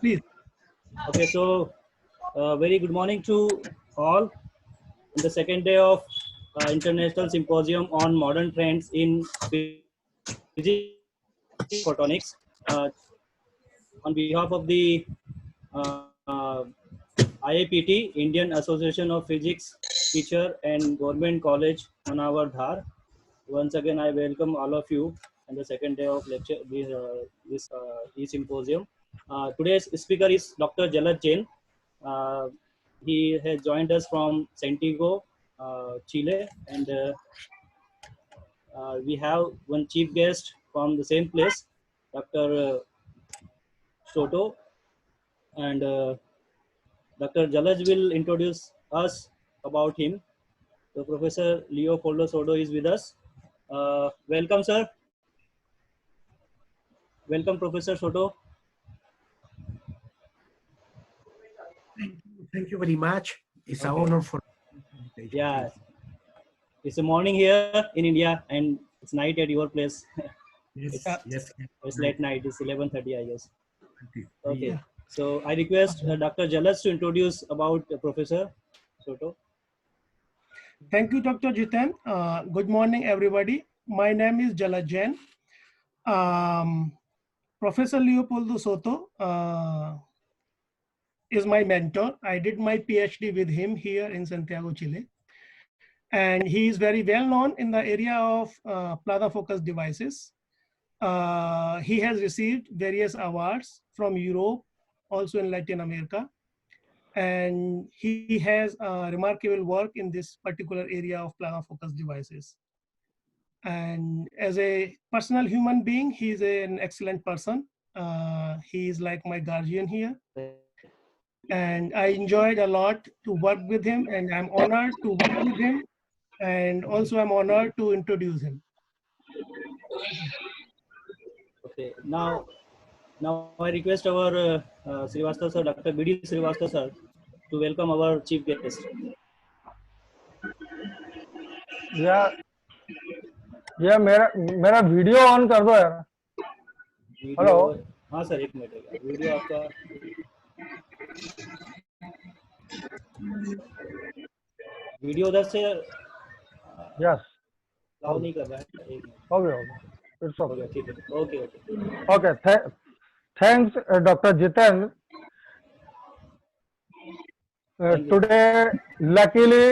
Please. Okay, so very good morning to all. On the second day of International Symposium on Modern Trends in Physics Photonics, on behalf of the uh, IAPT, Indian Association of Physics Teacher and Government College, Manavar Dhar. Once again, I welcome all of you on the second day of lecture, this e-symposium. Today's speaker is Dr. Jalaj Jain. Uh, he has joined us from Santiago, Chile, and we have one chief guest from the same place, Dr. Soto, and Dr. Jalaj will introduce us about him. So Professor Leopoldo Soto is with us. Welcome, sir. Welcome, Professor Soto. Thank you very much. It's an Okay. honor for Yeah, it's a morning here in India, and it's night at your place. Yes, it's yes. it's late night. It's 11:30, I guess. Okay. Yeah. So I request Dr. Jalaj to introduce about Professor Soto. Thank you, Dr. Jitan. Good morning, everybody. My name is Jalaj Jain. Um, Professor Leopoldo Soto is my mentor. I did my PhD with him here in Santiago, Chile. And he is very well known in the area of planar focus devices. He has received various awards from Europe, also in Latin America. And he has remarkable work in this particular area of planar focus devices. And as a personal human being, he is an excellent person. He is like my guardian here. And I enjoyed a lot to work with him, and I'm honored to work with him. And also I'm honored to introduce him. Okay. Now I request our Srivastava sir, Dr. B.D. Srivastava sir, to welcome our chief guest. या या मेरा video on कर दो यार। Video, hello. हाँ sir, एक minute है, video आपका वीडियो उधर से यस अलाउ नहीं कर रहा है। एक मिनट, हो गया इट्स हो ओके गया, ठीक है, okay okay. Okay thanks doctor Jiten today luckily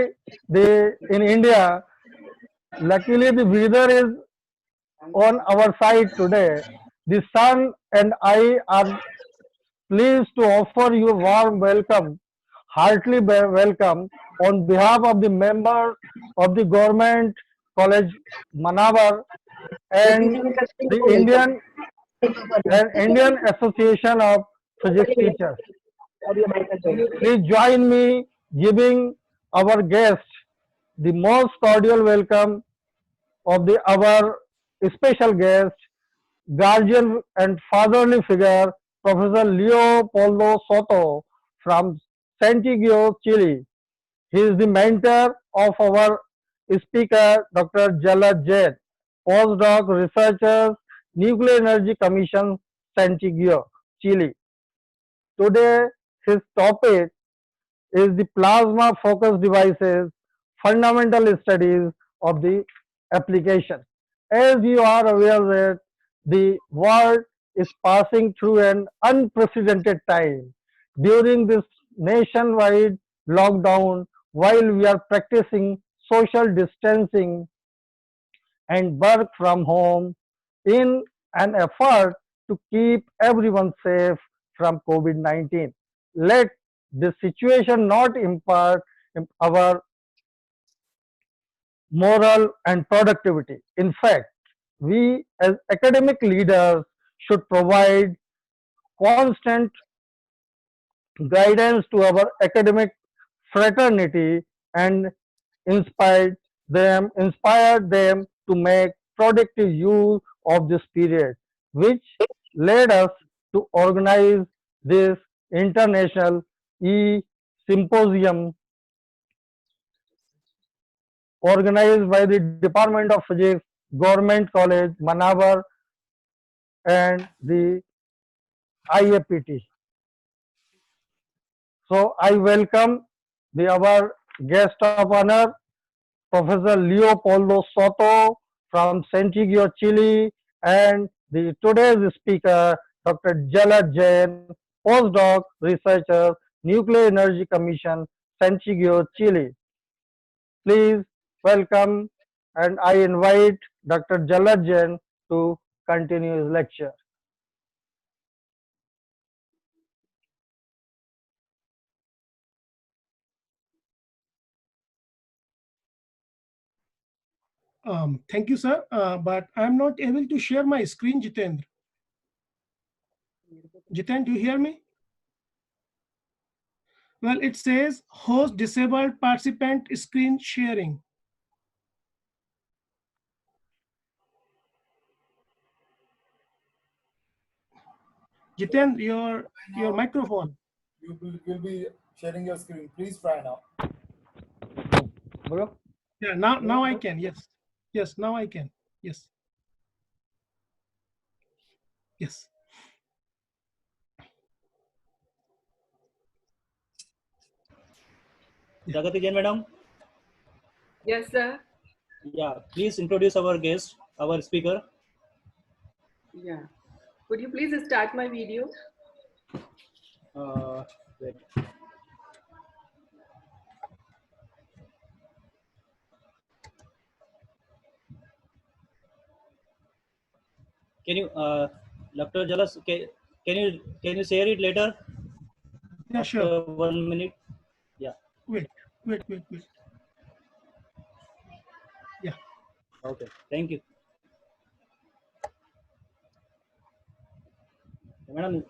in India luckily the weather is on our side today. The sun and I are pleased to offer you warm welcome, heartily welcome on behalf of the members of the Government College Manavar and the Indian Association of Physics Teachers. Please join me giving our guest the most cordial welcome of our special guest, guardian and fatherly figure, Professor Leopoldo Soto from Santiago, Chile. He is the mentor of our speaker, Dr. Jalaj Jain, postdoc researchers, Nuclear Energy Commission, Santiago, Chile. Today, his topic is the plasma focus devices, fundamental studies of the application. As you are aware that the world is passing through an unprecedented time. During this nationwide lockdown, while we are practicing social distancing and work from home in an effort to keep everyone safe from COVID-19. Let this situation not impact our moral and productivity. In fact, we as academic leaders should provide constant guidance to our academic fraternity and inspire them to make productive use of this period, which led us to organize this international e-symposium organized by the Department of Physics, Government College, Manavar, and the IAPT. So I welcome our guest of honor, Professor Leopoldo Soto from Santiago, Chile, and the today's speaker, Dr. Jalad Jain, postdoc researcher, Nuclear Energy Commission, Santiago, Chile. Please welcome, and I invite Dr. Jalad Jain to continue his lecture. Thank you, sir. But I'm not able to share my screen, Jitendra. Jitendra, do you hear me? Well, it says host disabled participant screen sharing. Jitendra, your microphone. You will be sharing your screen. Please try now. Bro? Yeah, now I can. Yes, yes, now I can. Yes, yes. Jagati Jain, madam. Yes, sir. Yeah, please introduce our guest, our speaker. Yeah. Could you please start my video? Wait. Can you, Dr. Jalas, can you share it later? Yeah, After sure. 1 minute. Yeah. Wait. Yeah. Okay. Thank you, madam.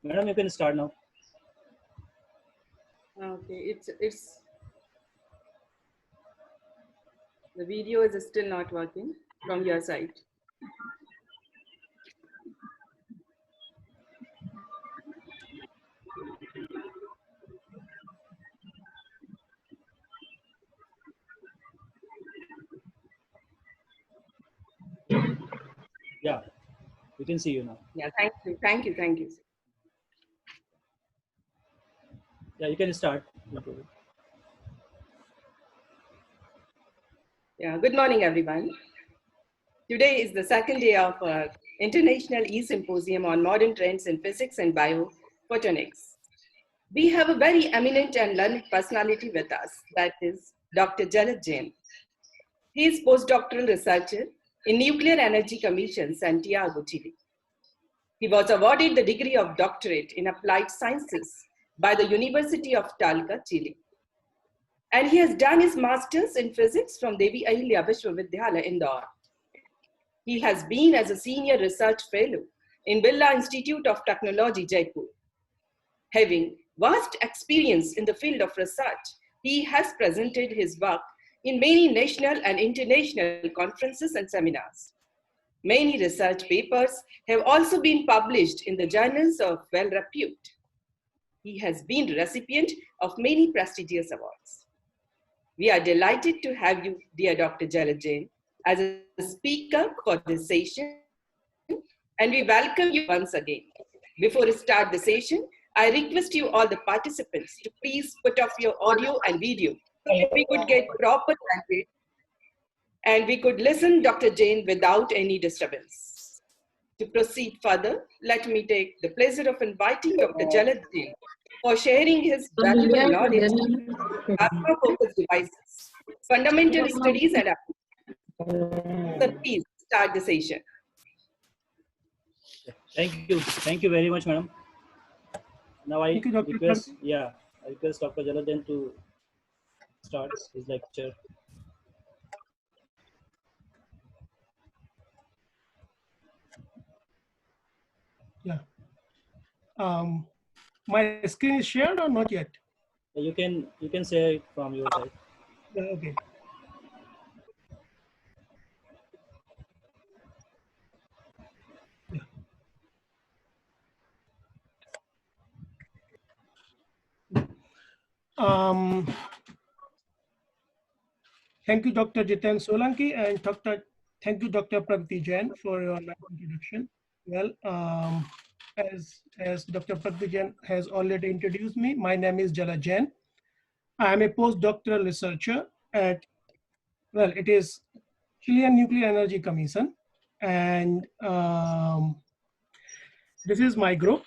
Madam, you can start now. Okay, it's the video is still not working from your side. Yeah, we can see you now. Yeah, thank you. Yeah, you can start. Yeah, good morning, everyone. Today is the second day of International E-Symposium on Modern Trends in Physics and Biophotonics. We have a very eminent and learned personality with us, that is Dr. Jalad Jain. He is postdoctoral researcher in Nuclear Energy Commission, Santiago, Chile. He was awarded the degree of doctorate in applied sciences by the University of Talca, Chile. And he has done his master's in physics from Devi Ahilya Vishwavidyalaya, Indore. He has been as a senior research fellow in Birla Institute of Technology, Jaipur. Having vast experience in the field of research, he has presented his work in many national and international conferences and seminars. Many research papers have also been published in the journals of well-repute. He has been the recipient of many prestigious awards. We are delighted to have you, dear Dr. Jalad Jain, as a speaker for this session, and we welcome you once again. Before we start the session, I request you all the participants to please put off your audio and video so that we could get proper bandwidth and we could listen Dr. Jain without any disturbance. To proceed further, let me take the pleasure of inviting Dr. Jalad Jain for sharing his valuable knowledge on plasma-focused devices, fundamental studies and applications. So please start the session. Thank you very much, madam. Now I Thank you, Dr. request, I request Dr. Jalad Jain to start his lecture. Yeah. My screen is shared or not yet? You can say it from your side. Yeah, okay. Yeah. Thank you, Dr. Jiten Solanki, and thank you, Dr. Pragati Jain, for your nice introduction. Well, as Dr. Pragati Jain has already introduced me, my name is Jala Jain. I am a postdoctoral researcher at, well, it is Chilean Nuclear Energy Commission. And this is my group.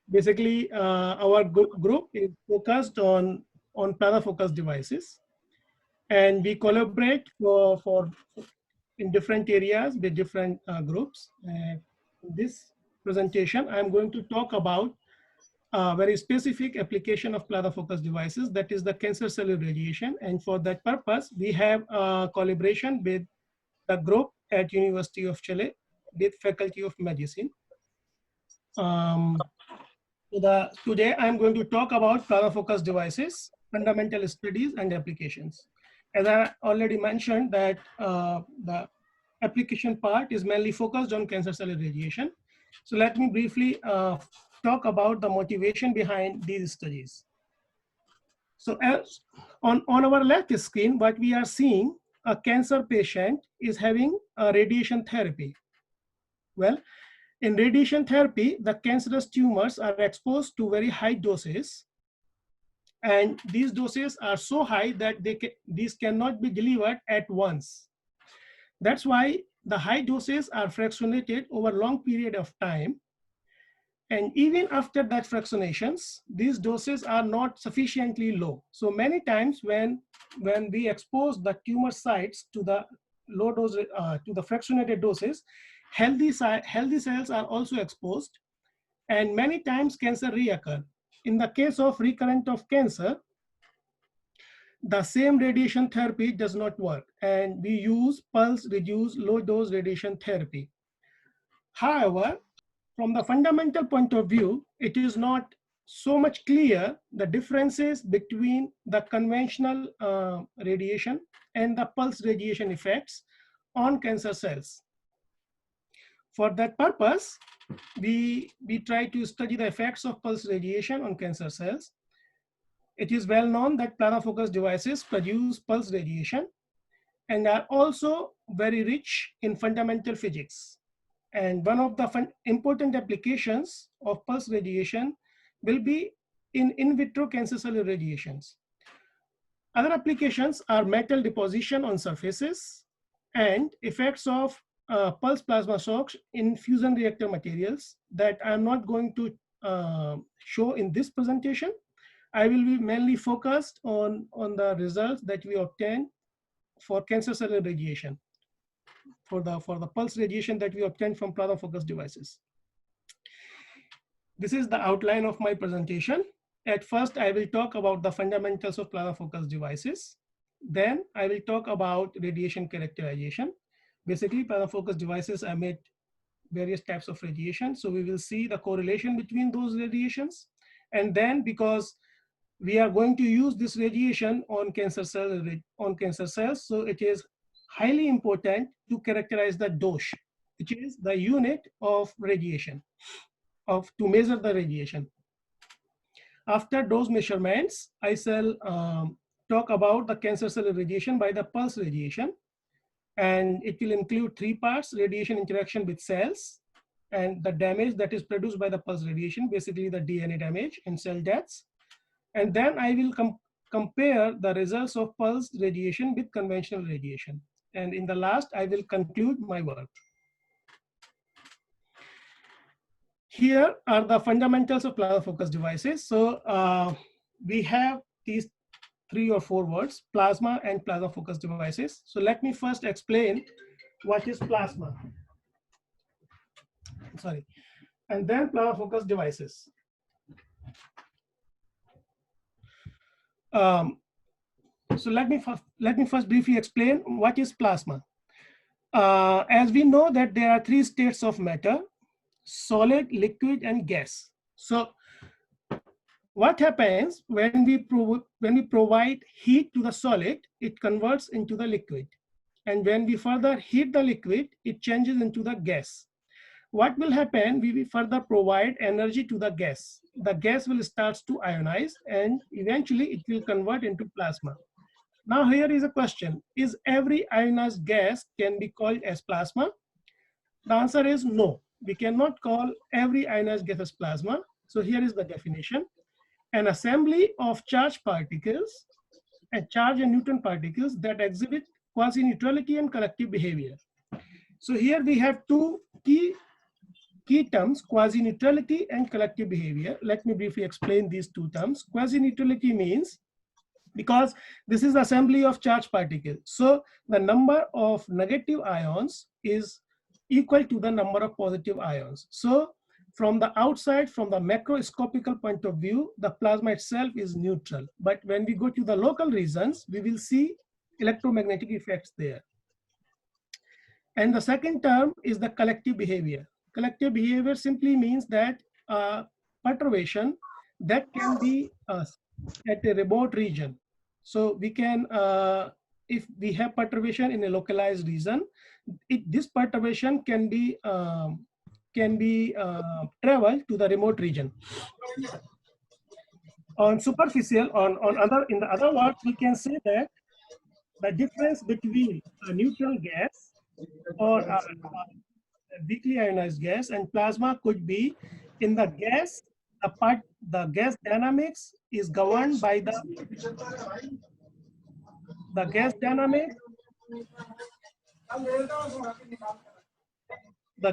Basically, our group is focused on planar focus devices. And we collaborate for in different areas with different groups. In this presentation, I'm going to talk about a very specific application of planar focus devices, that is the cancer cellular radiation. And for that purpose, we have a collaboration with the group at University of Chile with Faculty of Medicine. Today, I'm going to talk about planar focus devices, fundamental studies and applications. As I already mentioned that the application part is mainly focused on cancer cellular radiation. So let me briefly talk about the motivation behind these studies. So as on our left screen, what we are seeing, a cancer patient is having a radiation therapy. Well, in radiation therapy, the cancerous tumors are exposed to very high doses. And these doses are so high that these cannot be delivered at once. That's why the high doses are fractionated over a long period of time. And even after that fractionations, these doses are not sufficiently low. So many times when we expose the tumor sites to the low dose, to the fractionated doses, healthy cells are also exposed, and many times cancer reoccur. In the case of recurrent of cancer, the same radiation therapy does not work, and we use pulse reduced low dose radiation therapy. However, from the fundamental point of view, it is not so much clear the differences between the conventional radiation and the pulse radiation effects on cancer cells. For that purpose, we try to study the effects of pulse radiation on cancer cells. It is well known that planar focus devices produce pulse radiation and are also very rich in fundamental physics. And one of the important applications of pulse radiation will be in vitro cancer cellular radiations. Other applications are metal deposition on surfaces and effects of pulse plasma shocks in fusion reactor materials that I'm not going to show in this presentation. I will be mainly focused on the results that we obtain for cancer cellular radiation, for the pulse radiation that we obtain from planar focus devices. This is the outline of my presentation. At first, I will talk about the fundamentals of planar focus devices. Then I will talk about radiation characterization. Basically, planar focus devices emit various types of radiation. So we will see the correlation between those radiations. And then, because we are going to use this radiation on cancer cells, so it is highly important to characterize the dose, which is the unit of radiation, to measure the radiation. After those measurements, I shall talk about the cancer cellular radiation by the pulse radiation. And it will include three parts: radiation interaction with cells, and the damage that is produced by the pulse radiation, basically the DNA damage and cell deaths. And then I will compare the results of pulse radiation with conventional radiation. And in the last, I will conclude my work. Here are the fundamentals of planar focus devices. So we have these 3 or 4 words: plasma and planar focus devices. So let me first explain what is plasma. Sorry. And then planar focus devices. So let me first briefly explain what is plasma. As we know that there are 3 states of matter: solid, liquid, and gas. So what happens when we provide heat to the solid, it converts into the liquid. And when we further heat the liquid, it changes into the gas. What will happen? We will further provide energy to the gas. The gas will start to ionize, and eventually it will convert into plasma. Now here is a question: is every ionized gas can be called as plasma? The answer is no. we cannot call every ionized gas as plasma. So here is the definition. An assembly of charged particles and charge and neutron particles that exhibit quasi-neutrality and collective behavior. So here we have two key terms, quasi-neutrality and collective behavior. Let me briefly explain these two terms. Quasi-neutrality means, because this is assembly of charged particles, so the number of negative ions is equal to the number of positive ions. So from the outside, from the macroscopical point of view, the plasma itself is neutral. But when we go to the local regions, we will see electromagnetic effects there. And the second term is the collective behavior. Collective behavior simply means that perturbation that can be at a remote region. So we can, if we have perturbation in a localized region, this perturbation can be traveled to the remote region. On superficial, in the other words, we can say that the difference between a neutral gas or a weakly ionized gas and plasma could be in the gas. The gas dynamics is governed by the gas dynamics. The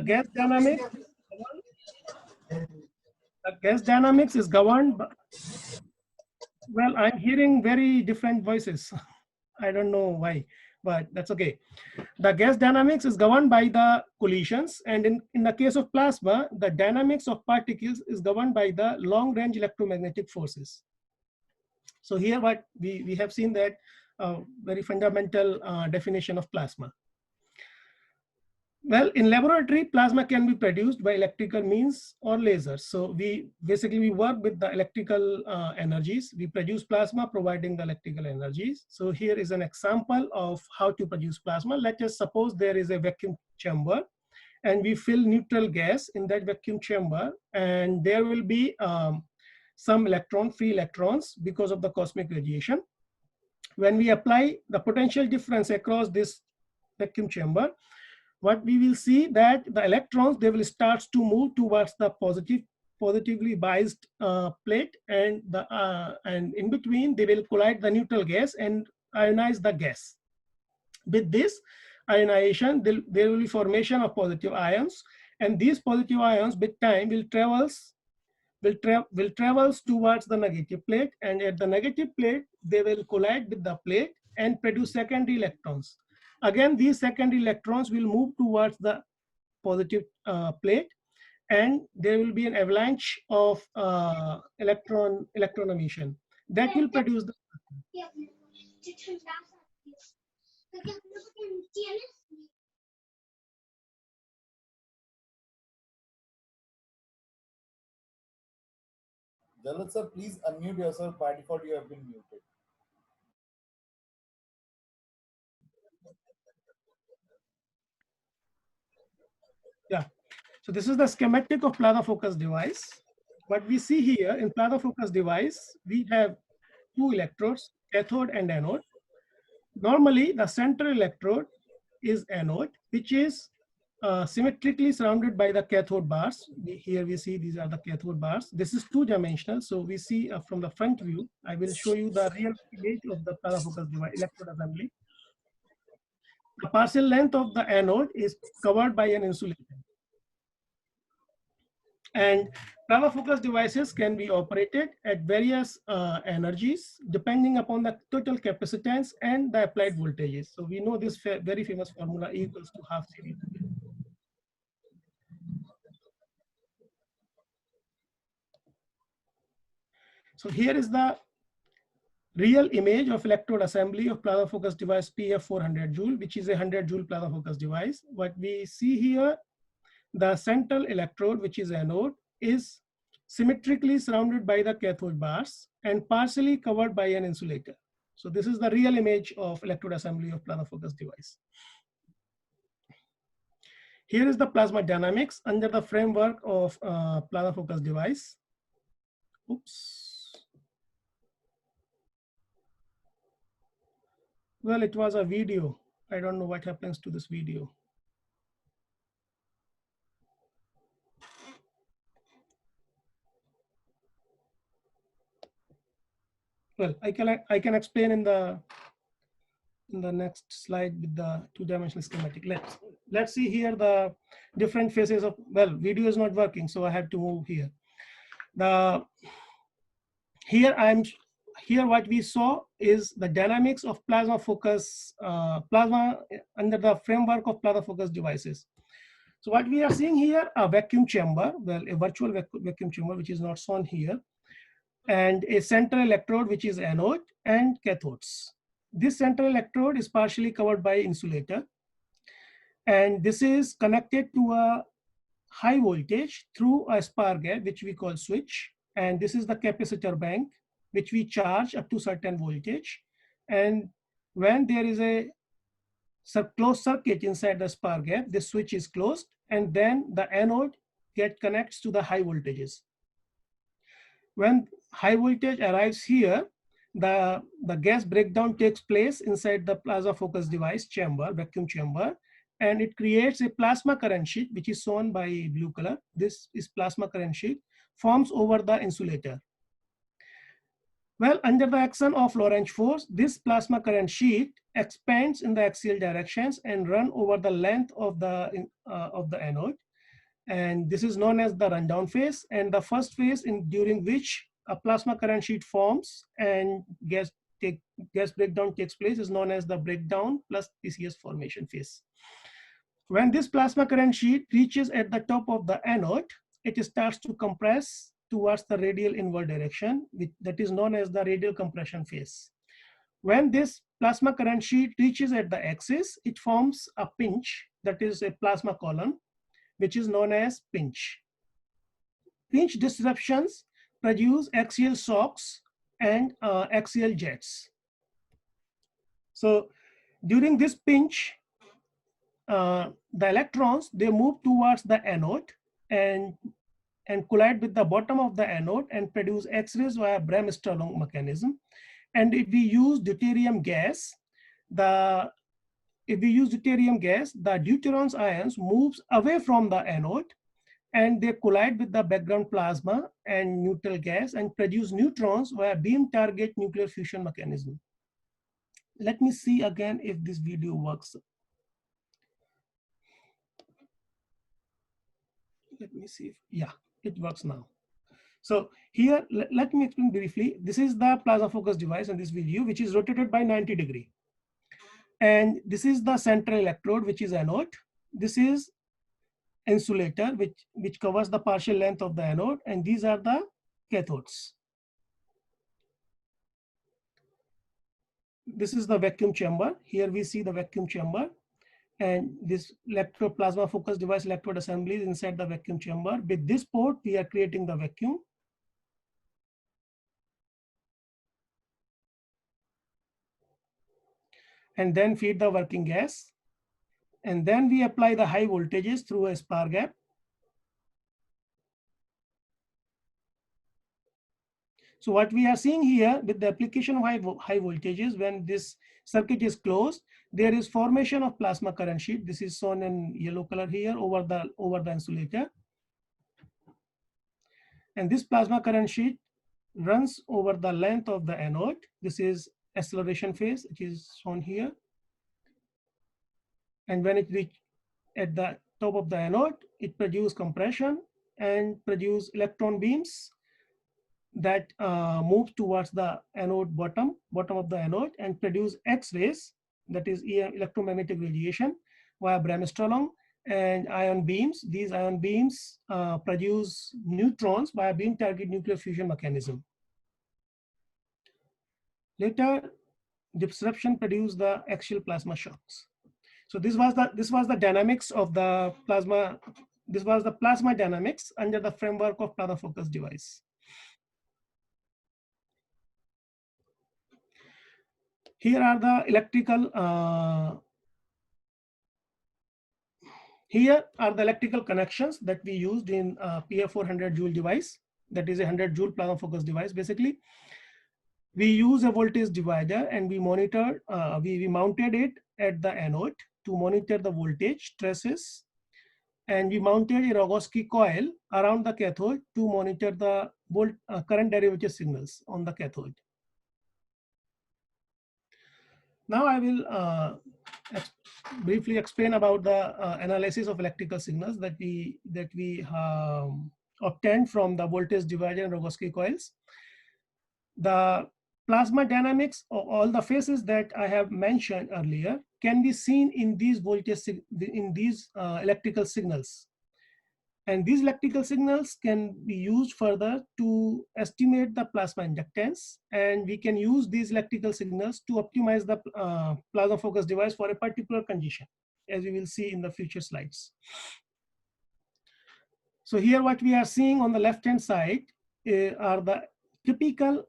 gas dynamics is governed by, well, I'm hearing very different voices. I don't know why, but that's okay. The gas dynamics is governed by the collisions, and in the case of plasma, the dynamics of particles is governed by the long-range electromagnetic forces. So here what we have seen that very fundamental definition of plasma. Well, in laboratory, plasma can be produced by electrical means or lasers. So we basically work with the electrical energies. We produce plasma providing the electrical energies. So here is an example of how to produce plasma. Let us suppose there is a vacuum chamber and we fill neutral gas in that vacuum chamber, and there will be some free electrons because of the cosmic radiation. When we apply the potential difference across this vacuum chamber, what we will see that the electrons, they will start to move towards the positively biased plate, and in between they will collide the neutral gas and ionize the gas. With this ionization, there will be formation of positive ions, and these positive ions with time will travels towards the negative plate, and at the negative plate they will collide with the plate and produce secondary electrons. Again, these secondary electrons will move towards the positive plate, and there will be an avalanche of electron emission that will produce the Jalal sir, please unmute yourself. By default, you have been muted. Yeah. So this is the schematic of plasma focus device. What we see here in plasma focus device, we have two electrodes, cathode and anode. Normally, the central electrode is anode, which is symmetrically surrounded by the cathode bars. Here we see these are the cathode bars. This is two-dimensional, so we see from the front view. I will show you the real image of the plasma focus device electrode assembly. The partial length of the anode is covered by an insulator. And plasma focus devices can be operated at various energies depending upon the total capacitance and the applied voltages. So we know this very famous formula, E equals to half CV. So here is the real image of electrode assembly of plasma focus device PF 400 joule, which is a 100 joule plasma focus device. What we see here, the central electrode, which is anode, is symmetrically surrounded by the cathode bars and partially covered by an insulator. So this is the real image of electrode assembly of plasma focus device. Here is the plasma dynamics under the framework of plasma focus device. Oops. Well, it was a video. I don't know what happens to this video. well, I can explain in the next slide with the two-dimensional schematic. Let's see here the different phases of, well, video is not working, so I have to move here. Here what we saw is the dynamics of plasma focus, plasma under the framework of plasma focus devices. So what we are seeing here, a vacuum chamber, well, a virtual vacuum chamber, which is not shown here, and a central electrode, which is anode, and cathodes. This central electrode is partially covered by insulator, and this is connected to a high voltage through a spar gap, which we call switch, and this is the capacitor bank, which we charge up to certain voltage. And when there is a closed circuit inside the spar gap, the switch is closed, and then the anode connects to the high voltages. When high voltage arrives here, the gas breakdown takes place inside the plasma focus device chamber, vacuum chamber, and it creates a plasma current sheet, which is shown by blue color. This is plasma current sheet, forms over the insulator. Well, under the action of Lorentz force, this plasma current sheet expands in the axial directions and run over the length of the anode. And this is known as the rundown phase. And the first phase during which a plasma current sheet forms and gas breakdown takes place is known as the breakdown plus PCS formation phase. When this plasma current sheet reaches at the top of the anode, it starts to compress towards the radial inward direction, that is known as the radial compression phase. When this plasma current sheet reaches at the axis, it forms a pinch, that is a plasma column, which is known as pinch. Pinch disruptions produce axial shocks and axial jets. So during this pinch, the electrons, they move towards the anode and collide with the bottom of the anode and produce X-rays via Bremsstrahlung mechanism. And if we use deuterium gas, the deuterons ions moves away from the anode and they collide with the background plasma and neutral gas and produce neutrons via beam target nuclear fusion mechanism. Let me see again if this video works. Let me see if, yeah, it works now. So here, let me explain briefly. This is the plasma focus device in this video, which is rotated by 90 degrees. And this is the central electrode, which is anode. This is insulator, which covers the partial length of the anode. And these are the cathodes. This is the vacuum chamber. Here we see the vacuum chamber. And this plasma focus device electrode assembly is inside the vacuum chamber. With this port, we are creating the vacuum. And then feed the working gas. And then we apply the high voltages through a spar gap. So what we are seeing here with the application of high voltages, when this circuit is closed, there is formation of plasma current sheet. This is shown in yellow color here over the insulator. And this plasma current sheet runs over the length of the anode. This is acceleration phase, which is shown here. And when it reaches at the top of the anode, it produces compression and produce electron beams that move towards the anode bottom of the anode and produce X-rays, that is electromagnetic radiation via Bremsstrahlung, and ion beams. These ion beams produce neutrons via beam target nuclear fusion mechanism. Later, disruption produced the axial plasma shocks. So this was the dynamics of the plasma. This was the plasma dynamics under the framework of plasma focus device. Here are the electrical connections that we used in PF400 joule device. That is a 100 joule plasma focus device. Basically, we use a voltage divider and we monitored, we mounted it at the anode to monitor the voltage traces, and we mounted a Rogowski coil around the cathode to monitor the current derivative signals on the cathode. Now I will briefly explain about the analysis of electrical signals that we obtained from the voltage divider and Rogowski coils. The plasma dynamics of all the phases that I have mentioned earlier can be seen in these electrical signals. And these electrical signals can be used further to estimate the plasma inductance, and we can use these electrical signals to optimize the plasma focus device for a particular condition, as we will see in the future slides. So here what we are seeing on the left-hand side are the typical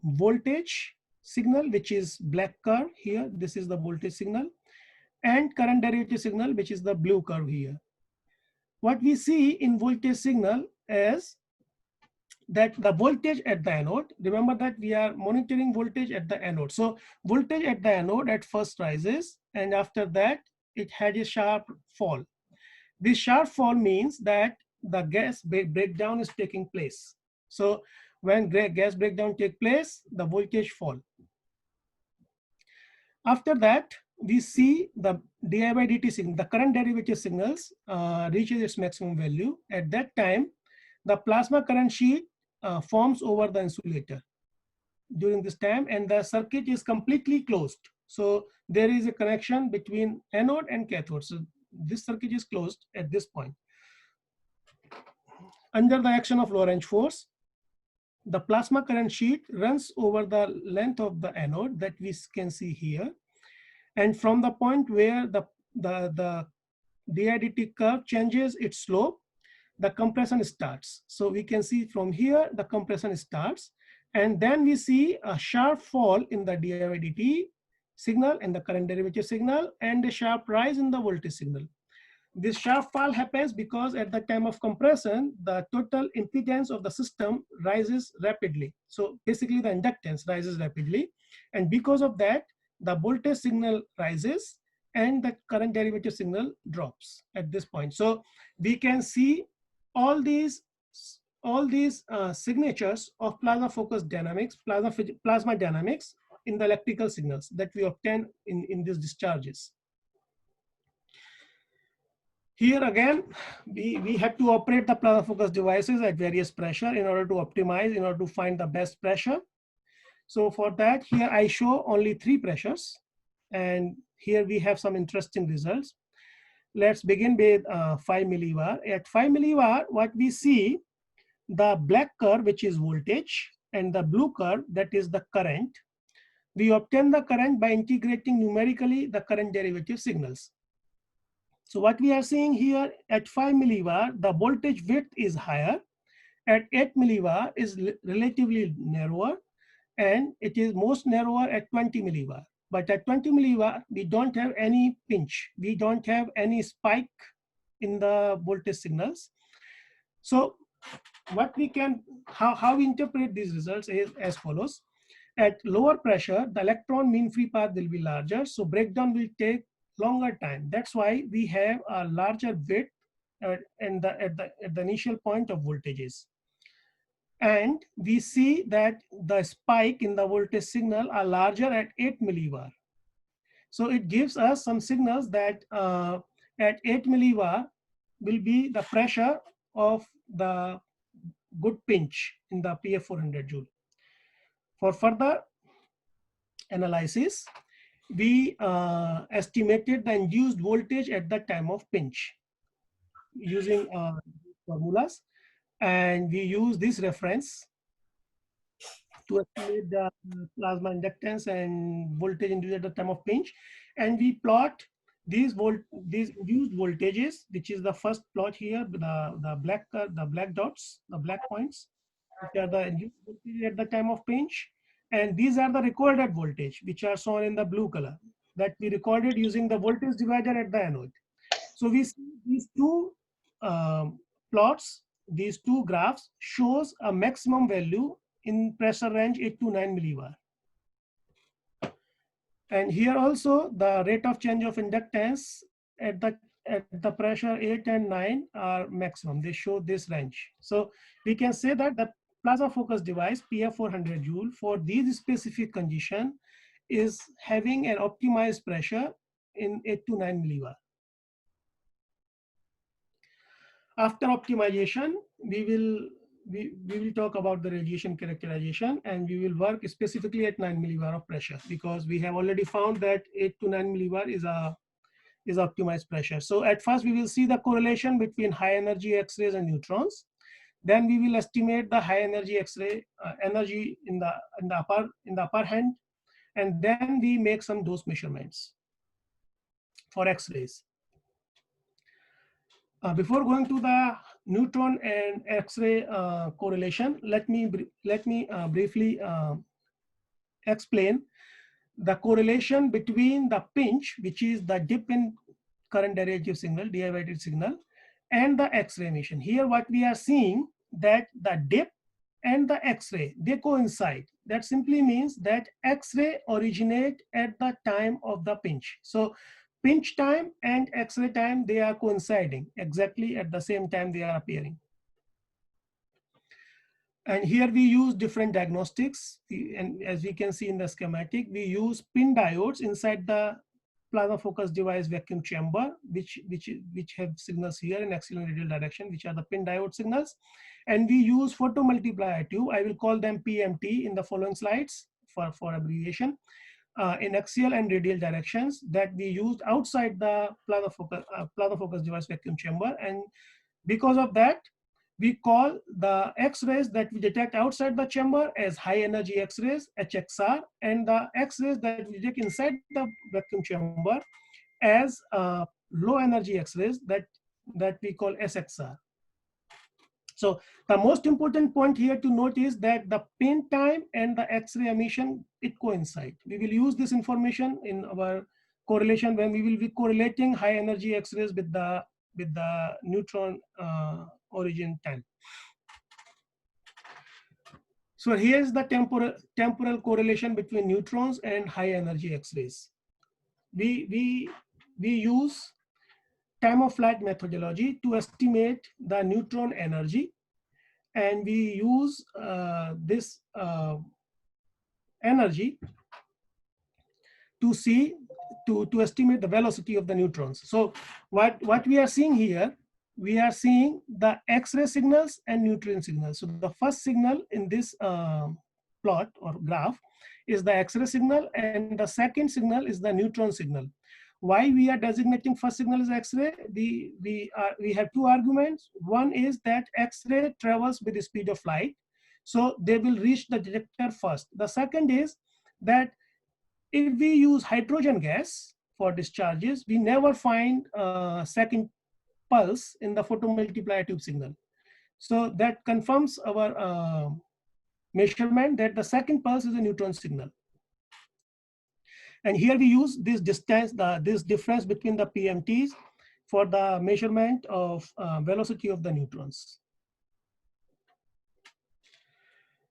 voltage signal, which is black curve here. This is the voltage signal, and current derivative signal, which is the blue curve here. What we see in voltage signal is that the voltage at the anode, remember that we are monitoring voltage at the anode. So voltage at the anode at first rises, and after that it had a sharp fall. This sharp fall means that the gas breakdown is taking place. So when gas breakdown takes place, the voltage fall. After that, we see the di by dt signal, the current derivative signals reaches its maximum value. At that time, the plasma current sheet forms over the insulator during this time, and the circuit is completely closed. So there is a connection between anode and cathode. So this circuit is closed at this point. Under the action of Lorentz force, the plasma current sheet runs over the length of the anode that we can see here. And from the point where the di-dt curve changes its slope, the compression starts. So we can see from here, the compression starts. And then we see a sharp fall in the di by dt signal and the current derivative signal, and a sharp rise in the voltage signal. This sharp fall happens because at the time of compression, the total impedance of the system rises rapidly. So basically the inductance rises rapidly. And because of that, the voltage signal rises and the current derivative signal drops at this point. So we can see all these signatures of plasma focus dynamics, plasma dynamics in the electrical signals that we obtain in these discharges. Here again, we have to operate the plasma focus devices at various pressure in order to optimize, in order to find the best pressure. So for that, here I show only 3 pressures, and here we have some interesting results. Let's begin with 5 millivar. At 5 millivar, what we see, the black curve, which is voltage, and the blue curve, that is the current. We obtain the current by integrating numerically the current derivative signals. So what we are seeing here at 5 millivar, the voltage width is higher. At 8 millivar is relatively narrower, and it is most narrower at 20 millivar. But at 20 millivar, we don't have any pinch. We don't have any spike in the voltage signals. So what we can, how we interpret these results is as follows. At lower pressure, the electron mean free path will be larger, so breakdown will take longer time. That's why we have a larger width at the initial point of voltages. And we see that the spike in the voltage signal are larger at 8 millivar. So it gives us some signals that at 8 millivar will be the pressure of the good pinch in the PF 400 joule. For further analysis, we estimated the induced voltage at the time of pinch using formulas, and we use this reference to estimate the plasma inductance and voltage induced at the time of pinch. And we plot these induced voltages, which is the first plot here, the black dots, the black points, which are the induced voltage at the time of pinch. And these are the recorded voltage, which are shown in the blue color, that we recorded using the voltage divider at the anode. So we see these two plots, these two graphs shows a maximum value in pressure range 8 to 9 millivar. And here also the rate of change of inductance at the pressure 8 and 9 are maximum. They show this range. So we can say that the plasma focus device PF 400 joule for these specific condition is having an optimized pressure in 8 to 9 millibar. After optimization, we will talk about the radiation characterization, and we will work specifically at 9 millibar of pressure, because we have already found that 8 to 9 millibar is optimized pressure. So at first we will see the correlation between high energy X-rays and neutrons. Then we will estimate the high energy X-ray energy in the upper hand, and then we make some dose measurements for X-rays. Before going to the neutron and X-ray correlation, let me briefly explain the correlation between the pinch, which is the dip in current derivative signal, derivative signal, and the X-ray emission. Here what we are seeing, that the dip and the X-ray, they coincide. That simply means that X-ray originate at the time of the pinch. So pinch time and X-ray time, they are coinciding exactly at the same time they are appearing. And here we use different diagnostics, and as we can see in the schematic, we use pin diodes inside the plasma focus device vacuum chamber, which have signals here in axial and radial direction, which are the pin diode signals. And we use photomultiplier tube. I will call them PMT in the following slides for abbreviation, in axial and radial directions, that we used outside the plasma focus device vacuum chamber. And because of that, we call the X-rays that we detect outside the chamber as high energy X-rays, HXR, and the X-rays that we detect inside the vacuum chamber as low energy X-rays that we call SXR. So the most important point here to note is that the pin time and the X-ray emission, it coincide. We will use this information in our correlation when we will be correlating high energy X-rays with the neutron origin time. So here's the temporal correlation between neutrons and high energy X-rays. We use time of flight methodology to estimate the neutron energy, and we use this energy to estimate the velocity of the neutrons. So what we are seeing here, we are seeing the X-ray signals and neutron signals. So the first signal in this plot or graph is the X-ray signal, and the second signal is the neutron signal. Why we are designating first signal as X-ray? We have two arguments. One is that X-ray travels with the speed of light, so they will reach the detector first. The second is that if we use hydrogen gas for discharges, we never find a second pulse in the photomultiplier tube signal. So that confirms our measurement that the second pulse is a neutron signal. And here we use this distance, this difference between the PMTs for the measurement of velocity of the neutrons.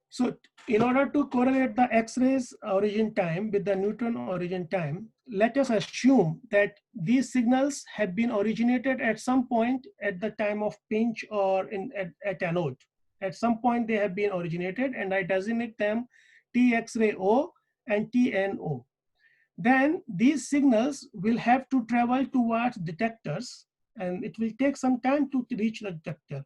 So in order to correlate the X-rays origin time with the neutron origin time, let us assume that these signals have been originated at some point at the time of pinch or at anode. At some point they have been originated, and I designate them T X-ray O and TNO. Then these signals will have to travel towards detectors, and it will take some time to reach the detector.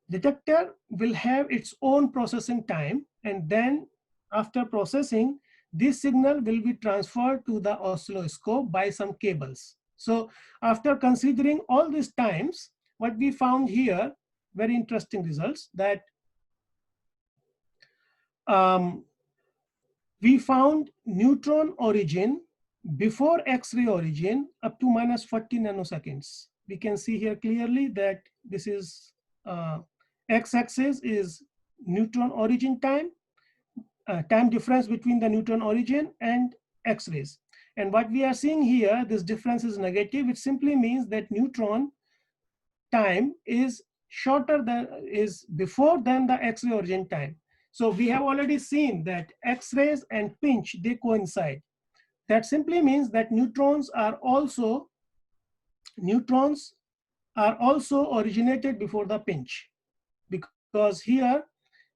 Detector will have its own processing time, and then after processing, this signal will be transferred to the oscilloscope by some cables. So after considering all these times, what we found here, very interesting results, that we found neutron origin before X-ray origin up to -40 nanoseconds. We can see here clearly that this is x-axis is neutron origin time, time difference between the neutron origin and X-rays. And what we are seeing here, this difference is negative. It simply means that neutron time is shorter than, is before than the X-ray origin time. So we have already seen that X-rays and pinch, they coincide. That simply means that neutrons are also originated before the pinch, because here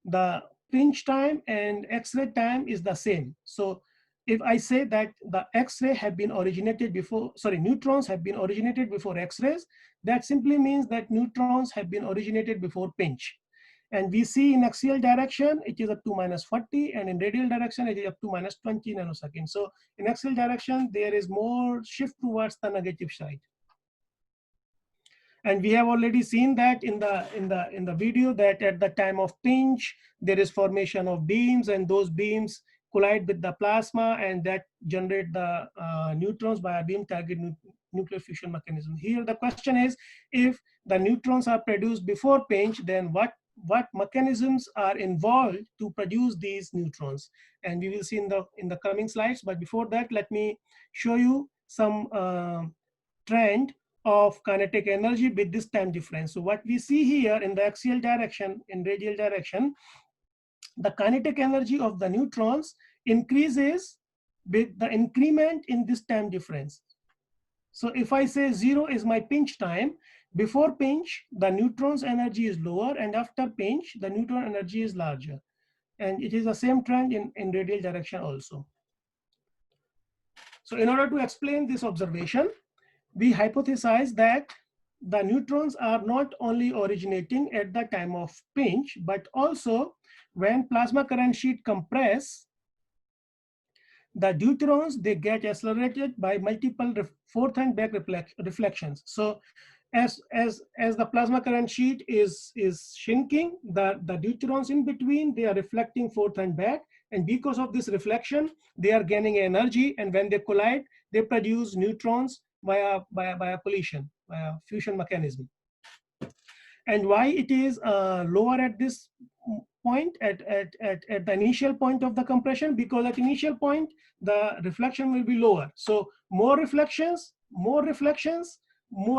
the pinch time and X-ray time is the same. So if I say that the X-ray have been originated before, sorry, neutrons have been originated before X-rays, that simply means that neutrons have been originated before pinch. And we see in axial direction, it is up to -40, and in radial direction, it is up to -20 nanoseconds. So in axial direction, there is more shift towards the negative side. And we have already seen that in the video, that at the time of pinch, there is formation of beams, and those beams collide with the plasma, and that generate the neutrons by a beam target nuclear fusion mechanism. Here the question is, if the neutrons are produced before pinch, then what mechanisms are involved to produce these neutrons? And we will see in the coming slides. But before that, let me show you some trend of kinetic energy with this time difference. So what we see here in the axial direction, in radial direction, the kinetic energy of the neutrons increases with the increment in this time difference. So if I say 0 is my pinch time, before pinch, the neutron's energy is lower, and after pinch, the neutron energy is larger. And it is the same trend in radial direction also. So in order to explain this observation, we hypothesize that the neutrons are not only originating at the time of pinch, but also when plasma current sheet compress, the deuterons, they get accelerated by multiple forth and back reflections. So as the plasma current sheet is shrinking, the deuterons in between, they are reflecting forth and back. And because of this reflection, they are gaining energy. And when they collide, they produce neutrons via collision, via fusion mechanism. And why it is lower at this point, at the initial point of the compression? Because at initial point, the reflection will be lower. So more reflections, more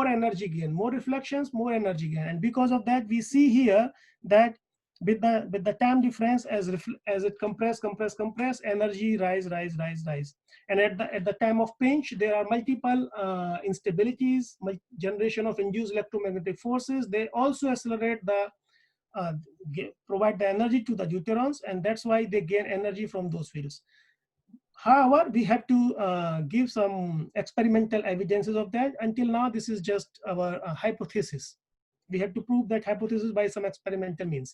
energy gain, more reflections, more energy gain. And because of that, we see here that with the time difference, as it compress, energy rise. And at the time of pinch, there are multiple instabilities, generation of induced electromagnetic forces. They also accelerate provide the energy to the deuterons, and that's why they gain energy from those fields. However, we have to give some experimental evidences of that. Until now, this is just our hypothesis. We have to prove that hypothesis by some experimental means.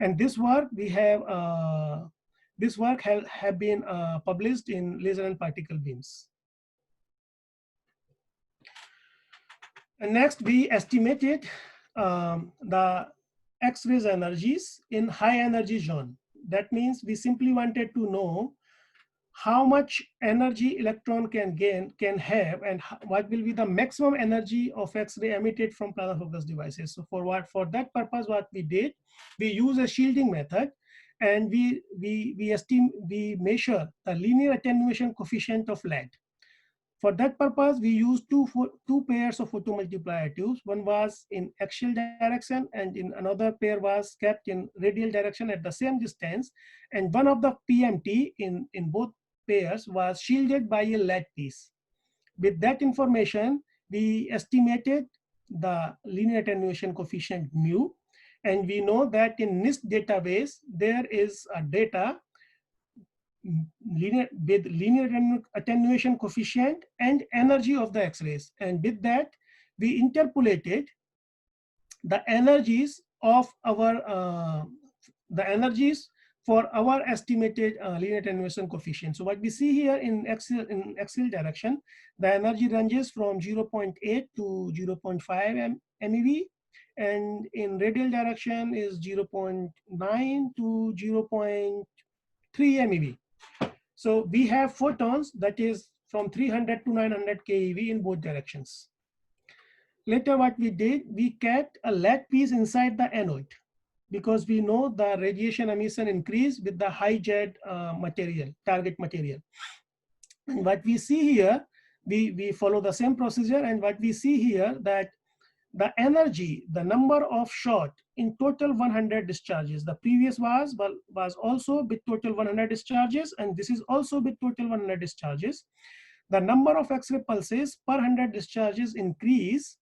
And this work have been published in Laser and Particle Beams. And next, we estimated the X-rays energies in high energy zone. That means we simply wanted to know how much energy electron can have, and what will be the maximum energy of X-ray emitted from plasma focus devices. So for that purpose, what we did, we use a shielding method, and we measure the linear attenuation coefficient of lead. For that purpose, we used two pairs of photomultiplier tubes. One was in axial direction, and in another pair was kept in radial direction at the same distance. And one of the PMT in both pairs was shielded by a lead piece. With that information, we estimated the linear attenuation coefficient mu, and we know that in NIST database, there is a data with linear attenuation coefficient and energy of the X-rays. And with that, we interpolated the energies of our for our estimated linear attenuation coefficient. So what we see here in axial direction, the energy ranges from 0.8 to 0.5 MeV, and in radial direction is 0.9 to 0.3 MeV. So we have photons that is from 300 to 900 keV in both directions. Later what we did, we kept a lead piece inside the anode, because we know the radiation emission increase with the high jet target material. And what we see here, we follow the same procedure, and what we see here, that the energy, the number of shot in total 100 discharges. The previous was also with total 100 discharges, and this is also with total 100 discharges. The number of X-ray pulses per 100 discharges increase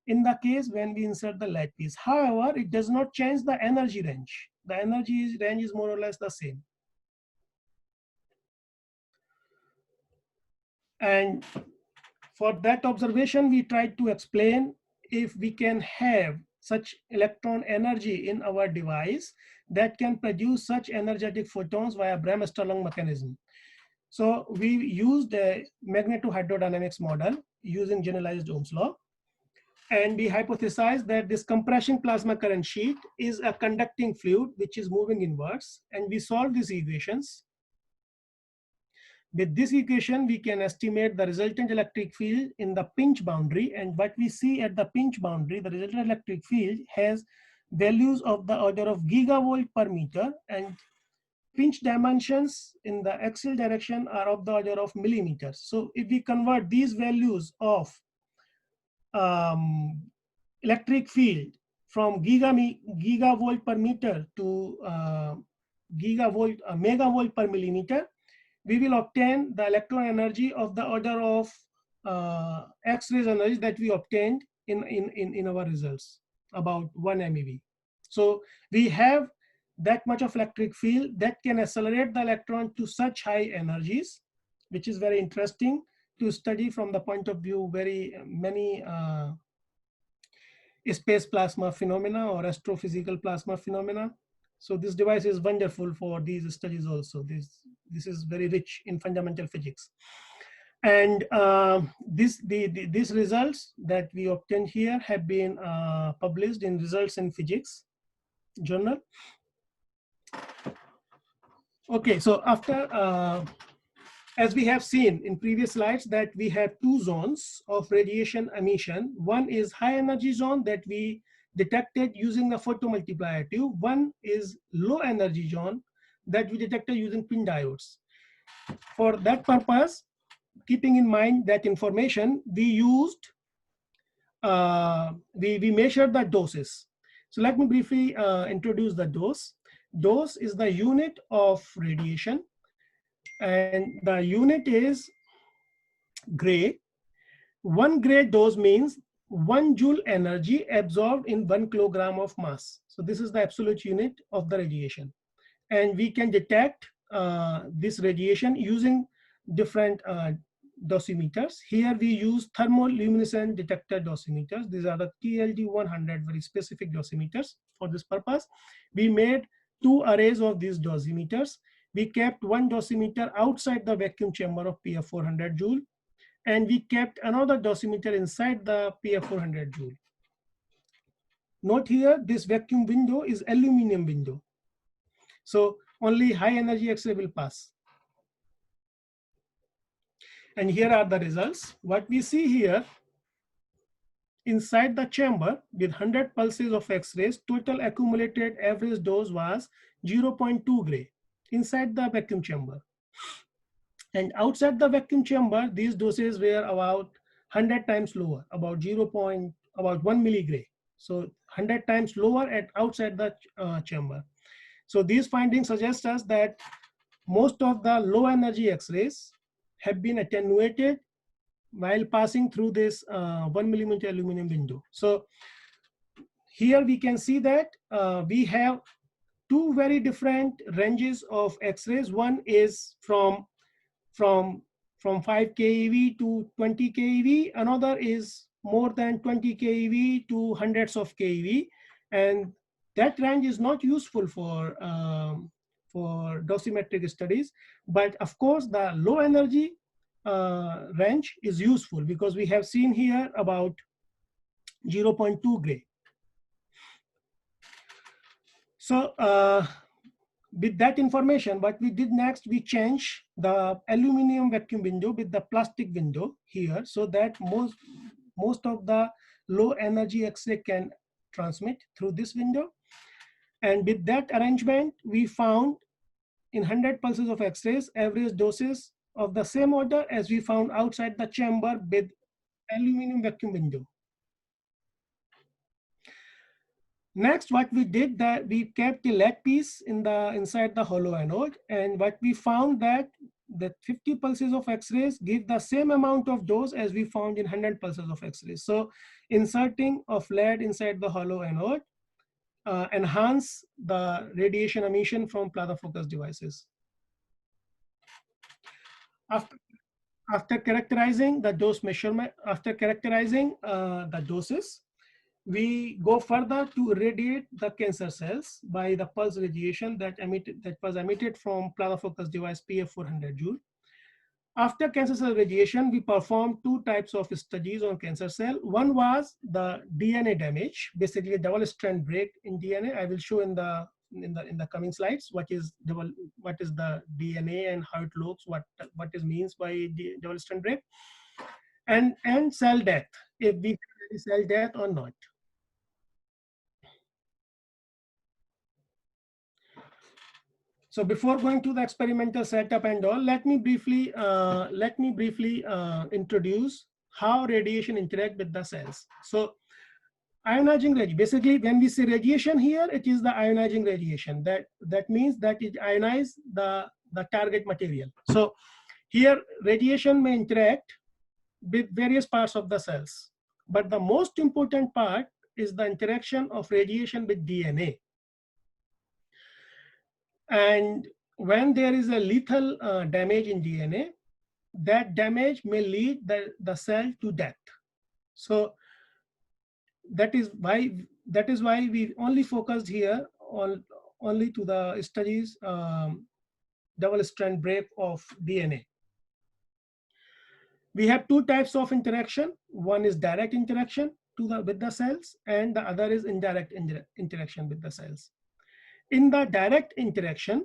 in the case when we insert the lead piece. However, it does not change the energy range. The energy range is more or less the same. And for that observation, we tried to explain if we can have such electron energy in our device that can produce such energetic photons via Bremsstrahlung mechanism. So we used a magnetohydrodynamics model using generalized Ohm's law. And we hypothesized that this compression plasma current sheet is a conducting fluid which is moving inwards. And we solved these equations. With this equation, we can estimate the resultant electric field in the pinch boundary. And what we see at the pinch boundary, the resultant electric field has values of the order of gigavolt per meter, and pinch dimensions in the axial direction are of the order of millimeters. So if we convert these values of electric field from gigavolt per meter to megavolt per millimeter, we will obtain the electron energy of the order of X-rays energy that we obtained in our results, about 1 MeV. So we have that much of electric field that can accelerate the electron to such high energies, which is very interesting to study from the point of view very many space plasma phenomena or astrophysical plasma phenomena. So this device is wonderful for these studies also. This is very rich in fundamental physics. And these results that we obtained here have been published in Results in Physics journal. Okay, so after, as we have seen in previous slides, that we have two zones of radiation emission. One is high energy zone that we detected using the photomultiplier tube. One is low energy zone that we detected using pin diodes. For that purpose, keeping in mind that information, we used, we measured the doses. So let me briefly introduce the dose. Dose is the unit of radiation, and the unit is gray. 1 gray dose means 1 joule energy absorbed in 1 kilogram of mass. So this is the absolute unit of the radiation. And we can detect this radiation using different dosimeters. Here we use thermoluminescent detector dosimeters. These are the TLD100 very specific dosimeters for this purpose. We made 2 arrays of these dosimeters. We kept 1 dosimeter outside the vacuum chamber of PF400 joule, and we kept another dosimeter inside the PF400 joule. Note here, this vacuum window is aluminum window. So only high energy X-ray will pass. And here are the results. What we see here, inside the chamber with 100 pulses of X-rays, total accumulated average dose was 0.2 gray inside the vacuum chamber. And outside the vacuum chamber, these doses were about 100 times lower, about 1 milligray. So 100 times lower at outside the chamber. So these findings suggest us that most of the low energy X-rays have been attenuated while passing through this 1 millimeter aluminum window. So here we can see that we have 2 very different ranges of X-rays. One is from 5 keV to 20 keV. Another is more than 20 keV to hundreds of keV. And that range is not useful for dosimetric studies. But of course, the low energy range is useful because we have seen here about 0.2 gray. So with that information, what we did next, we changed the aluminum vacuum window with the plastic window here, so that most of the low energy X-ray can transmit through this window. And with that arrangement, we found in 100 pulses of X-rays, average doses of the same order as we found outside the chamber with aluminum vacuum window. Next, what we did, that we kept the lead piece inside the hollow anode, and what we found that the 50 pulses of X-rays give the same amount of dose as we found in 100 pulses of X-rays. So inserting of lead inside the hollow anode enhance the radiation emission from plasma focus devices. After characterizing the dose measurement, after characterizing the doses, we go further to irradiate the cancer cells by the pulse radiation that was emitted from planar focus device PF400 Joule. After cancer cell radiation, we performed two types of studies on cancer cell. One was the DNA damage, basically a double strand break in DNA. I will show in the coming slides what is the DNA and how it looks, what is means by double strand break, and cell death, if we have cell death or not. So before going to the experimental setup and all, let me briefly introduce how radiation interact with the cells. So ionizing radiation, basically when we say radiation here, it is the ionizing radiation. That means that it ionizes the target material. So here radiation may interact with various parts of the cells, but the most important part is the interaction of radiation with DNA. And when there is a lethal damage in DNA, that damage may lead the cell to death. So that is why we only focused here only to the studies double strand break of DNA. We have two types of interaction. One is direct interaction with the cells, and the other is indirect interaction with the cells. In the direct interaction,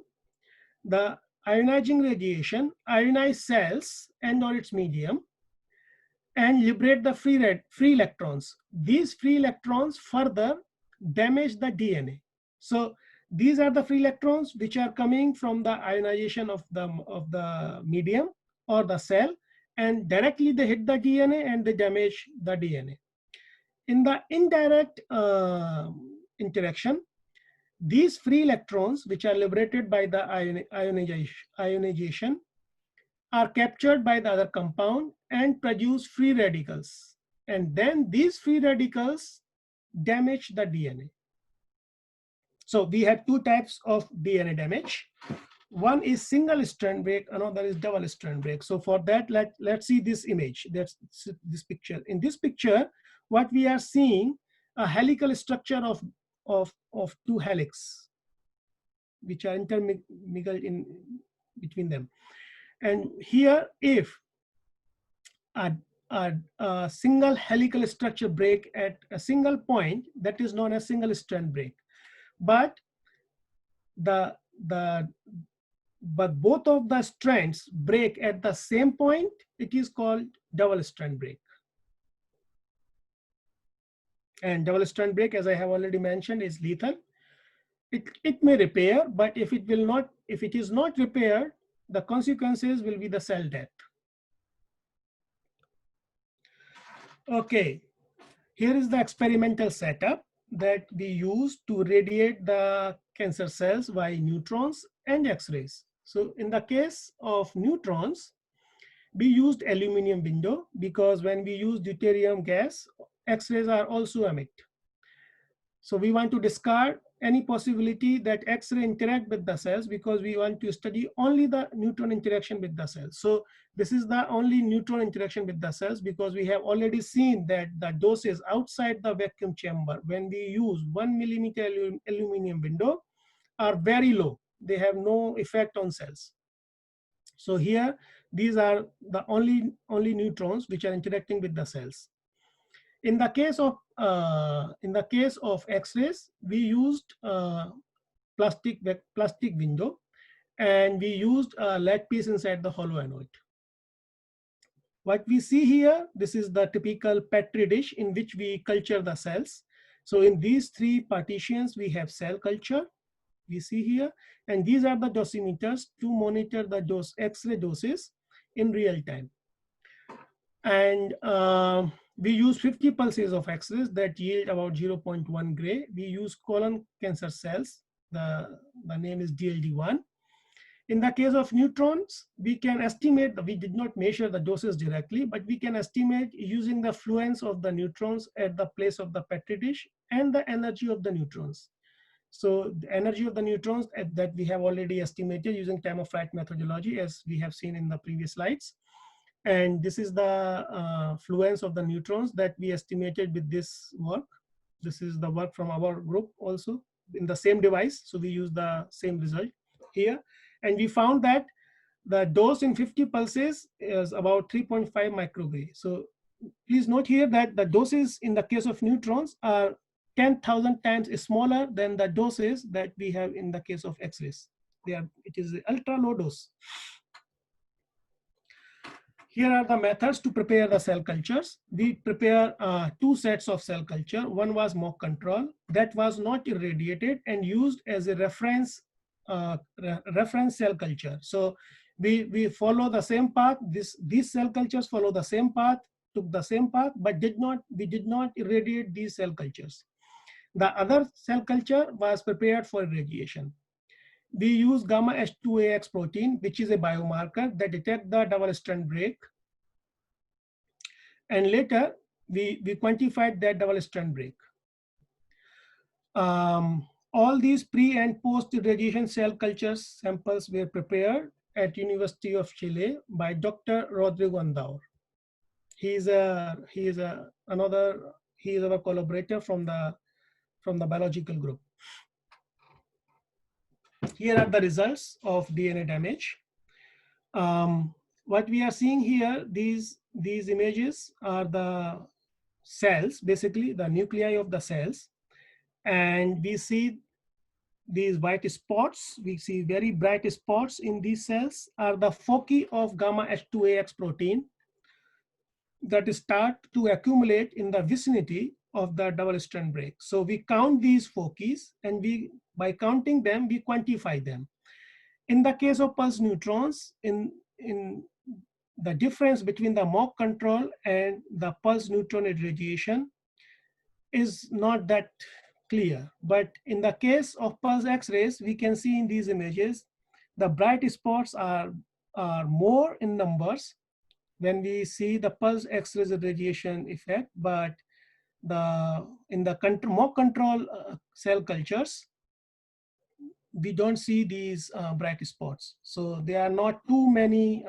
the ionizing radiation ionize cells and or its medium and liberate the free electrons. These free electrons further damage the DNA. So these are the free electrons which are coming from the ionization of the medium or the cell, and directly they hit the DNA and they damage the DNA. In the indirect interaction, these free electrons, which are liberated by the ionization, are captured by the other compound and produce free radicals. And then these free radicals damage the DNA. So we have two types of DNA damage. One is single strand break, another is double strand break. So for that, let's see this image. That's this picture. In this picture, what we are seeing, a helical structure of two helix, which are intermingled in between them. And here, if a single helical structure break at a single point, that is known as single strand break. But both of the strands break at the same point, it is called double strand break. And double strand break, as I have already mentioned, is lethal. It may repair, but if it is not repaired, the consequences will be the cell death. Okay, here is the experimental setup that we use to radiate the cancer cells by neutrons and X-rays. So in the case of neutrons, we used aluminum window because when we use deuterium gas, X-rays are also emitted. So we want to discard any possibility that X-ray interact with the cells because we want to study only the neutron interaction with the cells. So this is the only neutron interaction with the cells because we have already seen that the doses outside the vacuum chamber when we use 1 millimeter aluminum window are very low. They have no effect on cells. So here, these are the only neutrons which are interacting with the cells. In the case of X-rays, we used plastic window, and we used a lead piece inside the hollow anode. What we see here, this is the typical Petri dish in which we culture the cells. So in these three partitions, we have cell culture, we see here, and these are the dosimeters to monitor the X-ray doses in real time. And we use 50 pulses of X-rays that yield about 0.1 gray. We use colon cancer cells. The name is DLD1. In the case of neutrons, we can estimate, we did not measure the doses directly, but we can estimate using the fluence of the neutrons at the place of the Petri dish and the energy of the neutrons. So the energy of the neutrons that we have already estimated using time of flight methodology, as we have seen in the previous slides. And this is the fluence of the neutrons that we estimated with this work. This is the work from our group also in the same device. So we use the same result here. And we found that the dose in 50 pulses is about 3.5 microgray. So please note here that the doses in the case of neutrons are 10,000 times smaller than the doses that we have in the case of X-rays. It is ultra low dose. Here are the methods to prepare the cell cultures. We prepare two sets of cell culture. One was mock control that was not irradiated and used as a reference cell culture. So we follow the same path. These cell cultures follow the same path, took the same path, but we did not irradiate these cell cultures. The other cell culture was prepared for irradiation. We use gamma H2AX protein, which is a biomarker that detects the double strand break. And later, we quantified that double strand break. All these pre and post irradiation cell culture samples were prepared at University of Chile by Dr. Rodrigo Andaur. He is our collaborator from the biological group. Here are the results of DNA damage. What we are seeing here, these images are the cells, basically the nuclei of the cells. And we see these white spots. We see very bright spots in these cells are the foci of gamma H2AX protein that start to accumulate in the vicinity of the double strand break. So we count these foci, and by counting them, we quantify them. In the case of pulse neutrons, in the difference between the mock control and the pulse neutron irradiation is not that clear. But in the case of pulse X-rays, we can see in these images, the bright spots are more in numbers when we see the pulse X-rays irradiation effect, but in the mock control cell cultures, we don't see these bright spots. So there are not too many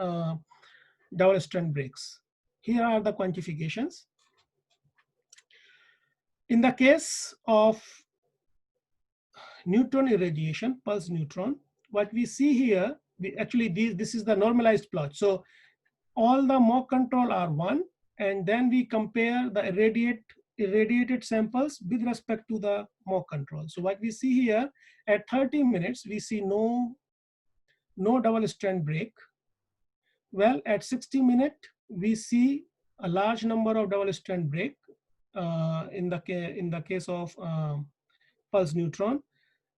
double strand breaks. Here are the quantifications. In the case of neutron irradiation, pulse neutron, what we see here, this is the normalized plot. So all the mock control are 1, and then we compare the irradiated samples with respect to the mock control. So what we see here, at 30 minutes, we see no double strand break. Well, at 60 minutes, we see a large number of double strand break in the case of pulse neutron.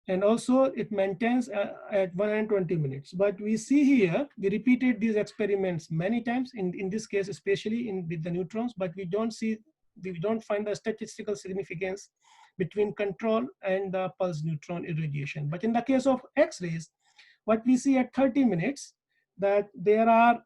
And also it maintains at 120 minutes. But we see here, we repeated these experiments many times, in this case, especially with the neutrons, but we don't find the statistical significance between control and the pulse neutron irradiation. But in the case of X-rays, what we see at 30 minutes, that there are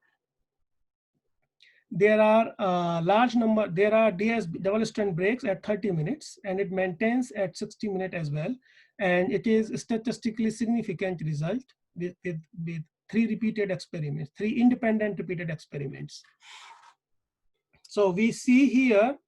DS double strand breaks at 30 minutes, and it maintains at 60 minutes as well. And it is a statistically significant result with 3 repeated experiments, 3 independent repeated experiments. So we see here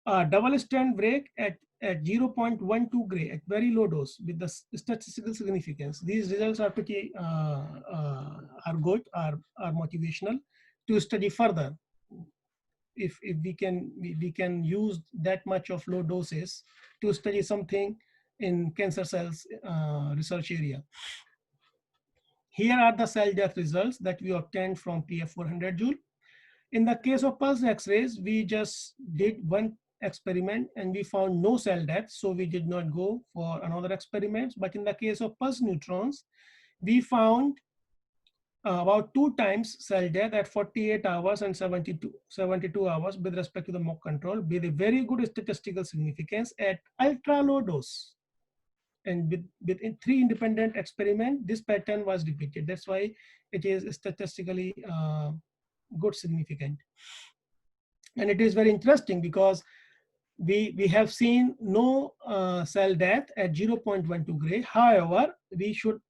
a double strand break at 0.12 gray at very low dose with the statistical significance. These results are pretty are good, are motivational to study further. If we can use that much of low doses to study something in cancer cells research area. Here are the cell death results that we obtained from PF400 Joule. In the case of pulse X-rays, we just did 1 experiment and we found no cell death, so we did not go for another experiment. But in the case of pulse neutrons, we found about 2 times cell death at 48 hours and 72 hours with respect to the mock control, with a very good statistical significance at ultra low dose. And within 3 independent experiments, this pattern was repeated. That's why it is statistically good significant. And it is very interesting because we have seen no cell death at 0.12 gray. However, we should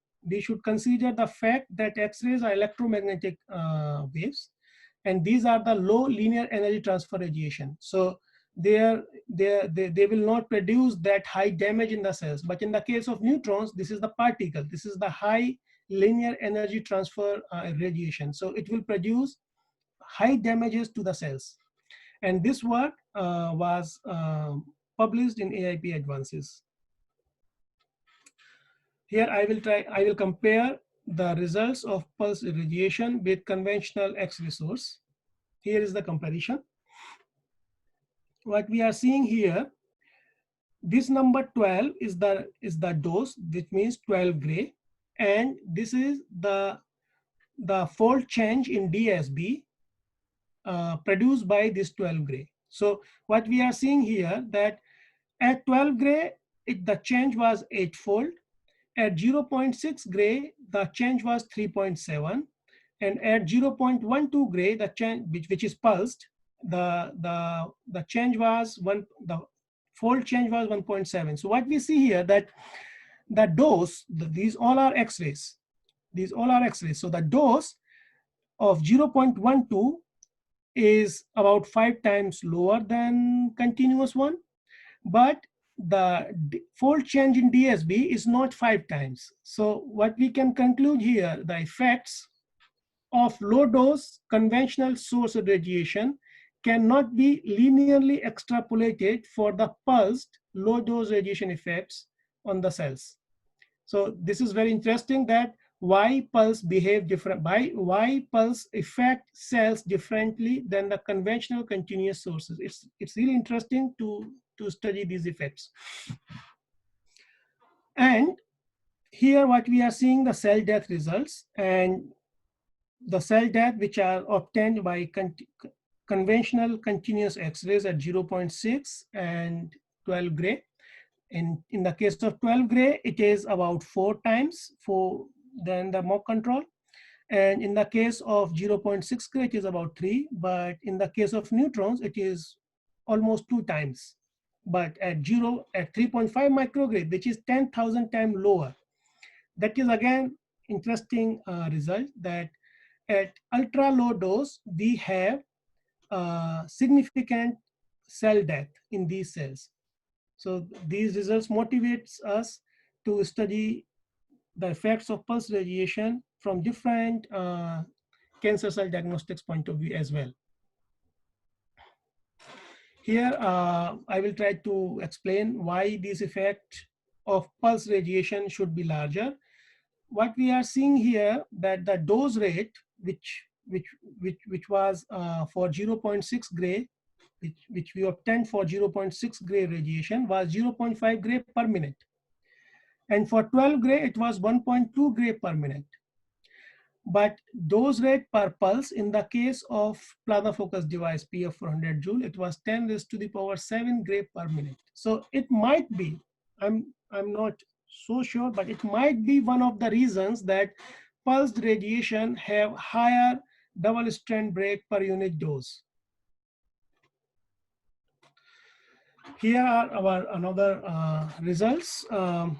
consider the fact that X-rays are electromagnetic waves, and these are the low linear energy transfer radiation. So they will not produce that high damage in the cells. But in the case of neutrons, this is the particle. This is the high linear energy transfer radiation. So it will produce high damages to the cells. And this work was published in AIP Advances. Here I will compare the results of pulse irradiation with conventional X-ray source. Here is the comparison. What we are seeing here, this number 12 is the dose, which means 12 gray, and this is the fold change in DSB produced by this 12 gray. So what we are seeing here, that at 12 gray, the change was 8-fold. At 0.6 gray, the change was 3.7, and at 0.12 gray, the change which is pulsed, the change was the fold change was 1.7. So what we see here, that the dose, these all are X-rays. These all are X-rays. So the dose of 0.12 is about 5 times lower than continuous one, but the fold change in DSB is not 5 times. So what we can conclude here, the effects of low dose conventional source radiation cannot be linearly extrapolated for the pulsed low dose radiation effects on the cells. So this is very interesting, that why pulse behave different, why pulse affect cells differently than the conventional continuous sources. It's really interesting to study these effects. And here what we are seeing, the cell death results, and the cell death which are obtained by conventional continuous X-rays at 0.6 and 12 gray. In the case of 12 gray, it is about 4 times than the mock control. And in the case of 0.6 gray, it is about 3. But in the case of neutrons, it is almost 2 times. But at 3.5 microgray, which is 10,000 times lower. That is again interesting result, that at ultra low dose, we have significant cell death in these cells. So these results motivates us to study the effects of pulse radiation from different cancer cell diagnostics point of view as well. Here, I will try to explain why this effect of pulse radiation should be larger. What we are seeing here, that the dose rate, which was for 0.6 gray, which we obtained for 0.6 gray radiation, was 0.5 gray per minute. And for 12 gray, it was 1.2 gray per minute. But dose rate per pulse in the case of plasma focus device PF 400 joule, it was 10⁻⁷ gray per minute. So it might be, I'm not so sure, but it might be one of the reasons that pulsed radiation have higher double strand break per unit dose. Here are our another results.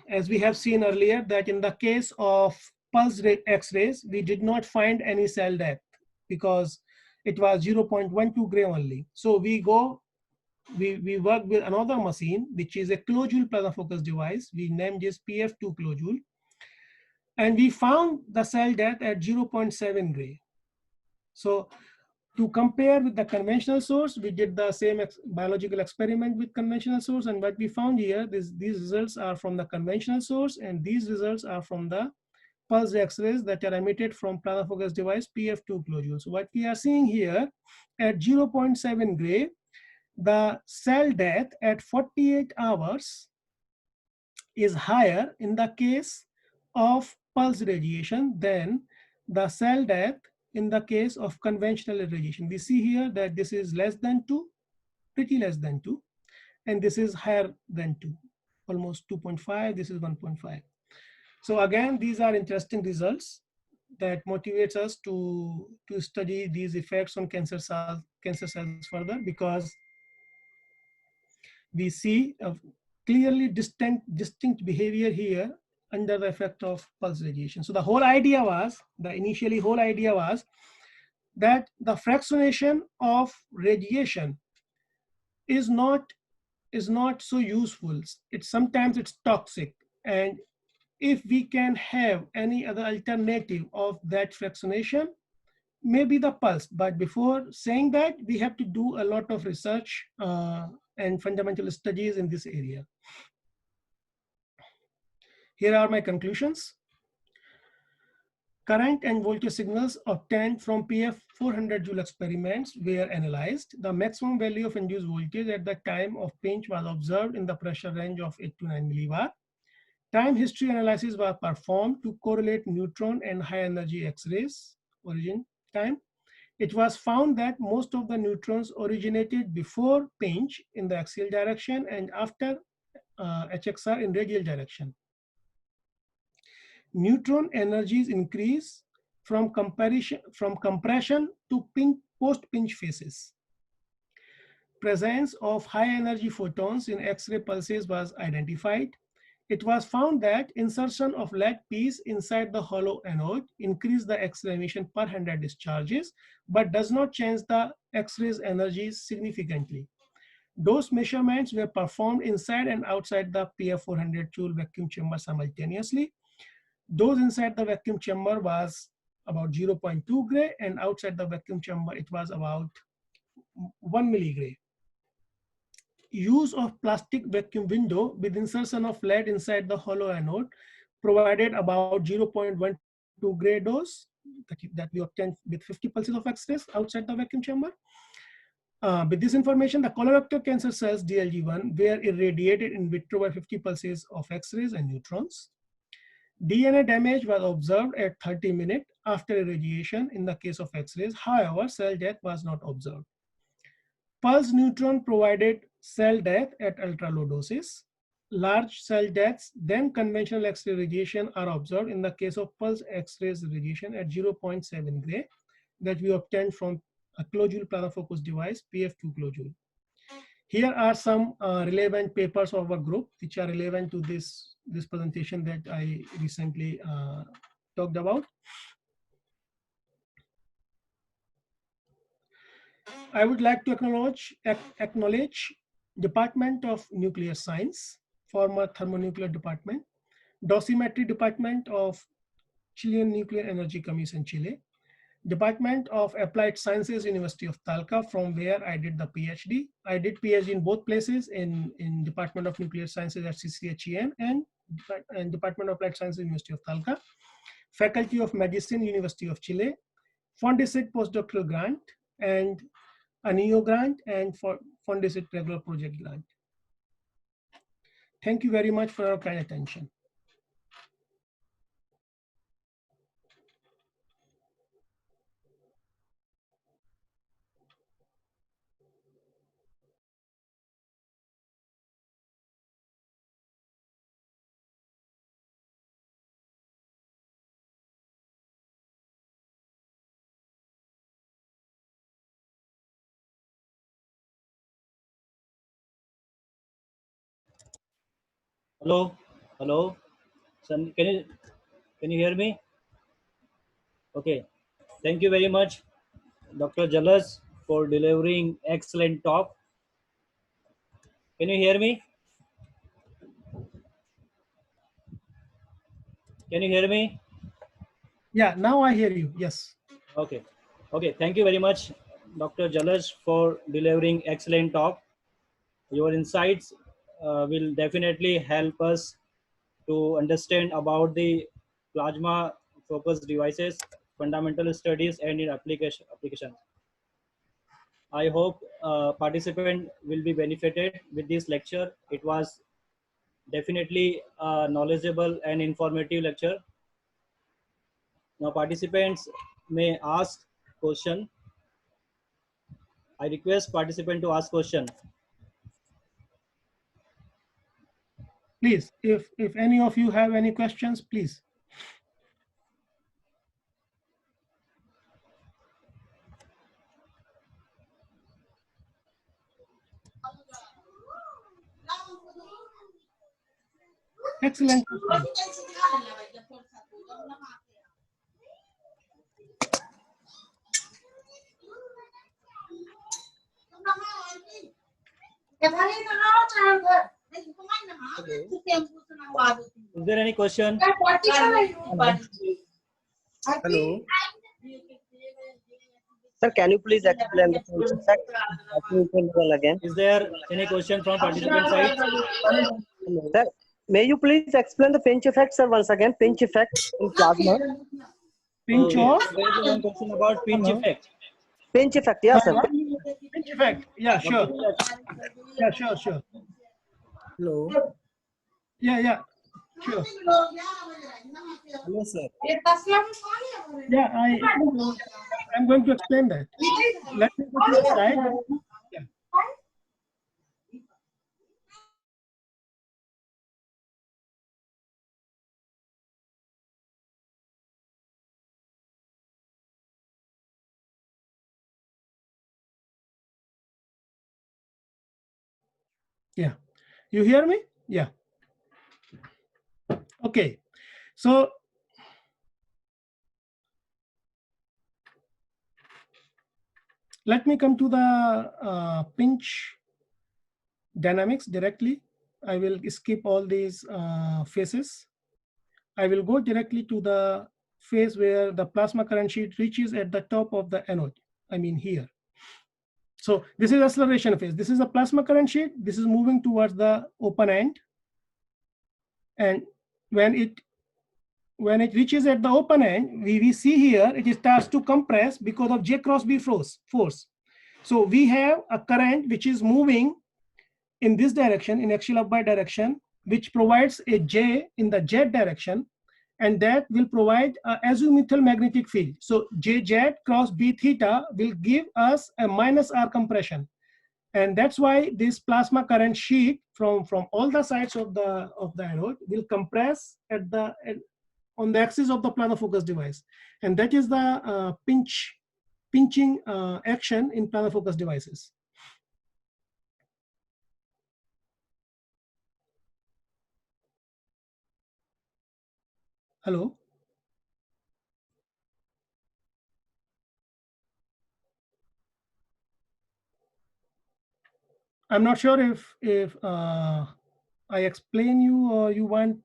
As we have seen earlier, that in the case of pulse X-rays, we did not find any cell death because it was 0.12 gray only. So we work with another machine, which is a kilojoule plasma focus device. We named this PF2 kilojoule. And we found the cell death at 0.7 gray. So to compare with the conventional source, we did the same biological experiment with conventional source. And what we found here, these results are from the conventional source, and these results are from the pulse X-rays that are emitted from plasma focus device PF2 kilojoule. So what we are seeing here, at 0.7 gray, the cell death at 48 hours is higher in the case of pulse radiation than the cell death in the case of conventional radiation. We see here that this is less than 2, pretty less than 2, and this is higher than 2, almost 2.5, this is 1.5. So again, these are interesting results that motivates us to study these effects on cancer cells further, because we see a clearly distinct behavior here under the effect of pulse radiation. So the whole idea was, initially whole idea was that the fractionation of radiation is not so useful. Sometimes it's toxic, and if we can have any other alternative of that fractionation, maybe the pulse. But before saying that, we have to do a lot of research and fundamental studies in this area. Here are my conclusions. Current and voltage signals obtained from PF 400 Joule experiments were analyzed. The maximum value of induced voltage at the time of pinch was observed in the pressure range of 8 to 9 millibar. Time history analysis was performed to correlate neutron and high energy X-rays origin time. It was found that most of the neutrons originated before pinch in the axial direction and after HXR in radial direction. Neutron energies increase from compression to post-pinch phases. Presence of high energy photons in X-ray pulses was identified. It was found that insertion of lead piece inside the hollow anode increased the X-ray emission per 100 discharges, but does not change the X-rays energies significantly. Those measurements were performed inside and outside the PF 400 Joule vacuum chamber simultaneously. Those inside the vacuum chamber was about 0.2 gray, and outside the vacuum chamber it was about 1 milligray. Use of plastic vacuum window with insertion of lead inside the hollow anode provided about 0.12 gray dose that we obtained with 50 pulses of X-rays outside the vacuum chamber. With this information, the colorectal cancer cells DLG1 were irradiated in vitro by 50 pulses of X-rays and neutrons. DNA damage was observed at 30 minutes after irradiation in the case of X-rays. However, cell death was not observed. Pulse neutron provided cell death at ultra low doses. Large cell deaths, then conventional X-ray radiation are observed in the case of pulse X-rays radiation at 0.7 gray that we obtained from a kilojoule plasma focus device, PF2 kilojoule. Here are some relevant papers of our group which are relevant to this presentation that I recently talked about. I would like to acknowledge Department of Nuclear Science, former Thermonuclear Department, Dosimetry Department of Chilean Nuclear Energy Commission, Chile, Department of Applied Sciences, University of Talca, from where I did the PhD. I did PhD in both places, in Department of Nuclear Sciences at CCHEN and Department of Applied Sciences, University of Talca. Faculty of Medicine, University of Chile, Fondesit postdoctoral grant, and a NEO grant, and for Fondesit regular project grant. Thank you very much for your kind attention. Hello, hello. Can you hear me? Okay. Thank you very much, Dr. Jalas, for delivering excellent talk. Can you hear me? Can you hear me? Yeah, now I hear you. Yes. Okay. Okay. Thank you very much, Dr. Jalas, for delivering excellent talk. Your insights will definitely help us to understand about the plasma focused devices, fundamental studies, and in applications. I hope participant will be benefited with this lecture. It was definitely a knowledgeable and informative lecture. Now participants may ask question. I request participant to ask question. Please, if any of you have any questions, please. Excellent. Is there any question? Hello. Sir, can you please explain the pinch effect again? Is there any question from participant side? Sir, may you please explain the pinch effect, sir, once again? Pinch effect in plasma. Pinch Okay. off. There is one question about pinch Hello? effect. Pinch effect, yes, sir. Pinch effect. Yeah, sure. Yeah, sure. Hello. Yeah, sure. Hello, sir. Yeah, I'm going to explain that. Let me go to the slide. Yeah. Yeah. You hear me? Yeah. Okay. So let me come to the pinch dynamics directly. I will skip all these phases. I will go directly to the phase where the plasma current sheet reaches at the top of the anode. I mean here. So this is acceleration phase. This is a plasma current sheet. This is moving towards the open end. And when it reaches at the open end, we see here it starts to compress because of J cross B force. So we have a current which is moving in this direction, in axial upward direction, which provides a J in the Z direction, and that will provide an azimuthal magnetic field. So JZ cross B theta will give us a minus R compression. And that's why this plasma current sheet from all the sides of the anode will compress on the axis of the planar focus device. And that is the pinching action in planar focus devices. Hello? I'm not sure if I explain you or you want.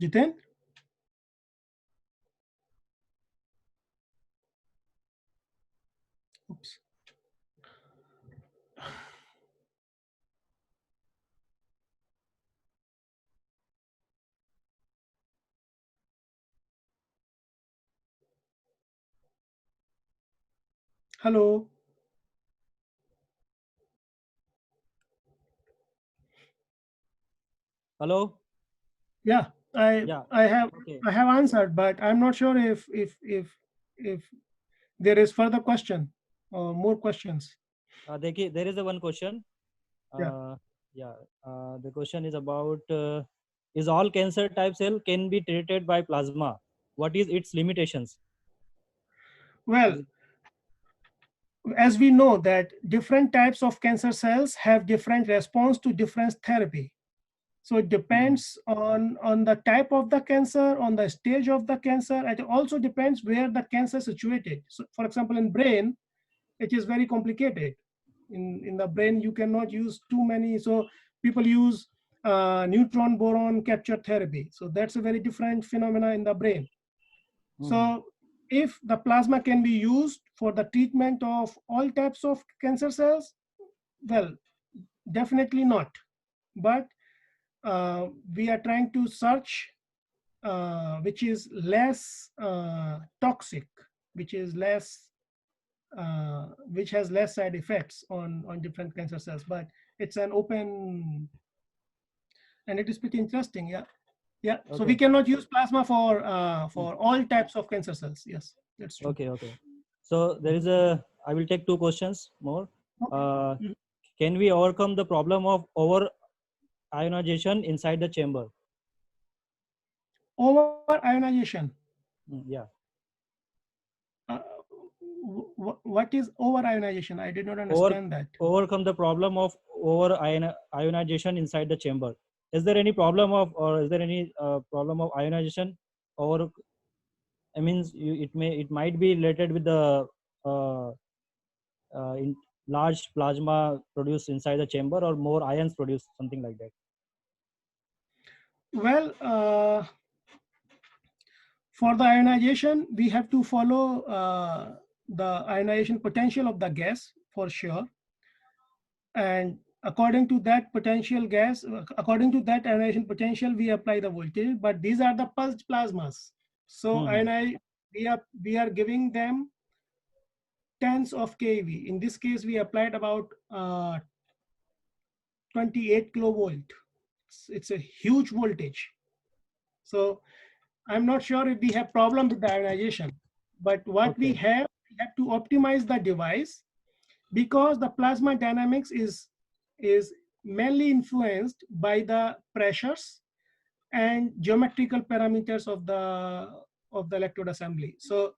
Jiten? Oops. Hello? Hello? Yeah, I have answered, but I'm not sure if there is further question or more questions. There is a one question. Yeah. The question is about is all cancer type cell can be treated by plasma? What is its limitations? Well, as we know that different types of cancer cells have different response to different therapy. So it depends on the type of the cancer, on the stage of the cancer. It also depends where the cancer is situated. So for example, in brain, it is very complicated. In the brain, you cannot use too many. So people use neutron boron capture therapy. So that's a very different phenomena in the brain. So if the plasma can be used for the treatment of all types of cancer cells, well, definitely not. But we are trying to search which is less toxic, which is less, which has less side effects on different cancer cells. But it's an open, and it is pretty interesting. Yeah. Okay. So we cannot use plasma for all types of cancer cells. Yes, that's true. Okay. So there is I will take two questions more. Can we overcome the problem of over ionization inside the chamber. Over ionization. Yeah. What is over ionization? I did not understand that. Overcome the problem of over ionization inside the chamber. Is there any problem of, or is there any problem of ionization? Or I mean, it might be related with the in large plasma produced inside the chamber, or more ions produced, something like that. Well, for the ionization, we have to follow the ionization potential of the gas for sure. And according to that potential gas, according to that ionization potential, we apply the voltage. But these are the pulsed plasmas. So we are giving them tens of keV. In this case, we applied about 28 kilovolt. It's a huge voltage. So I'm not sure if we have problem with the ionization, but what we have to optimize the device, because the plasma dynamics is mainly influenced by the pressures and geometrical parameters of the electrode assembly. So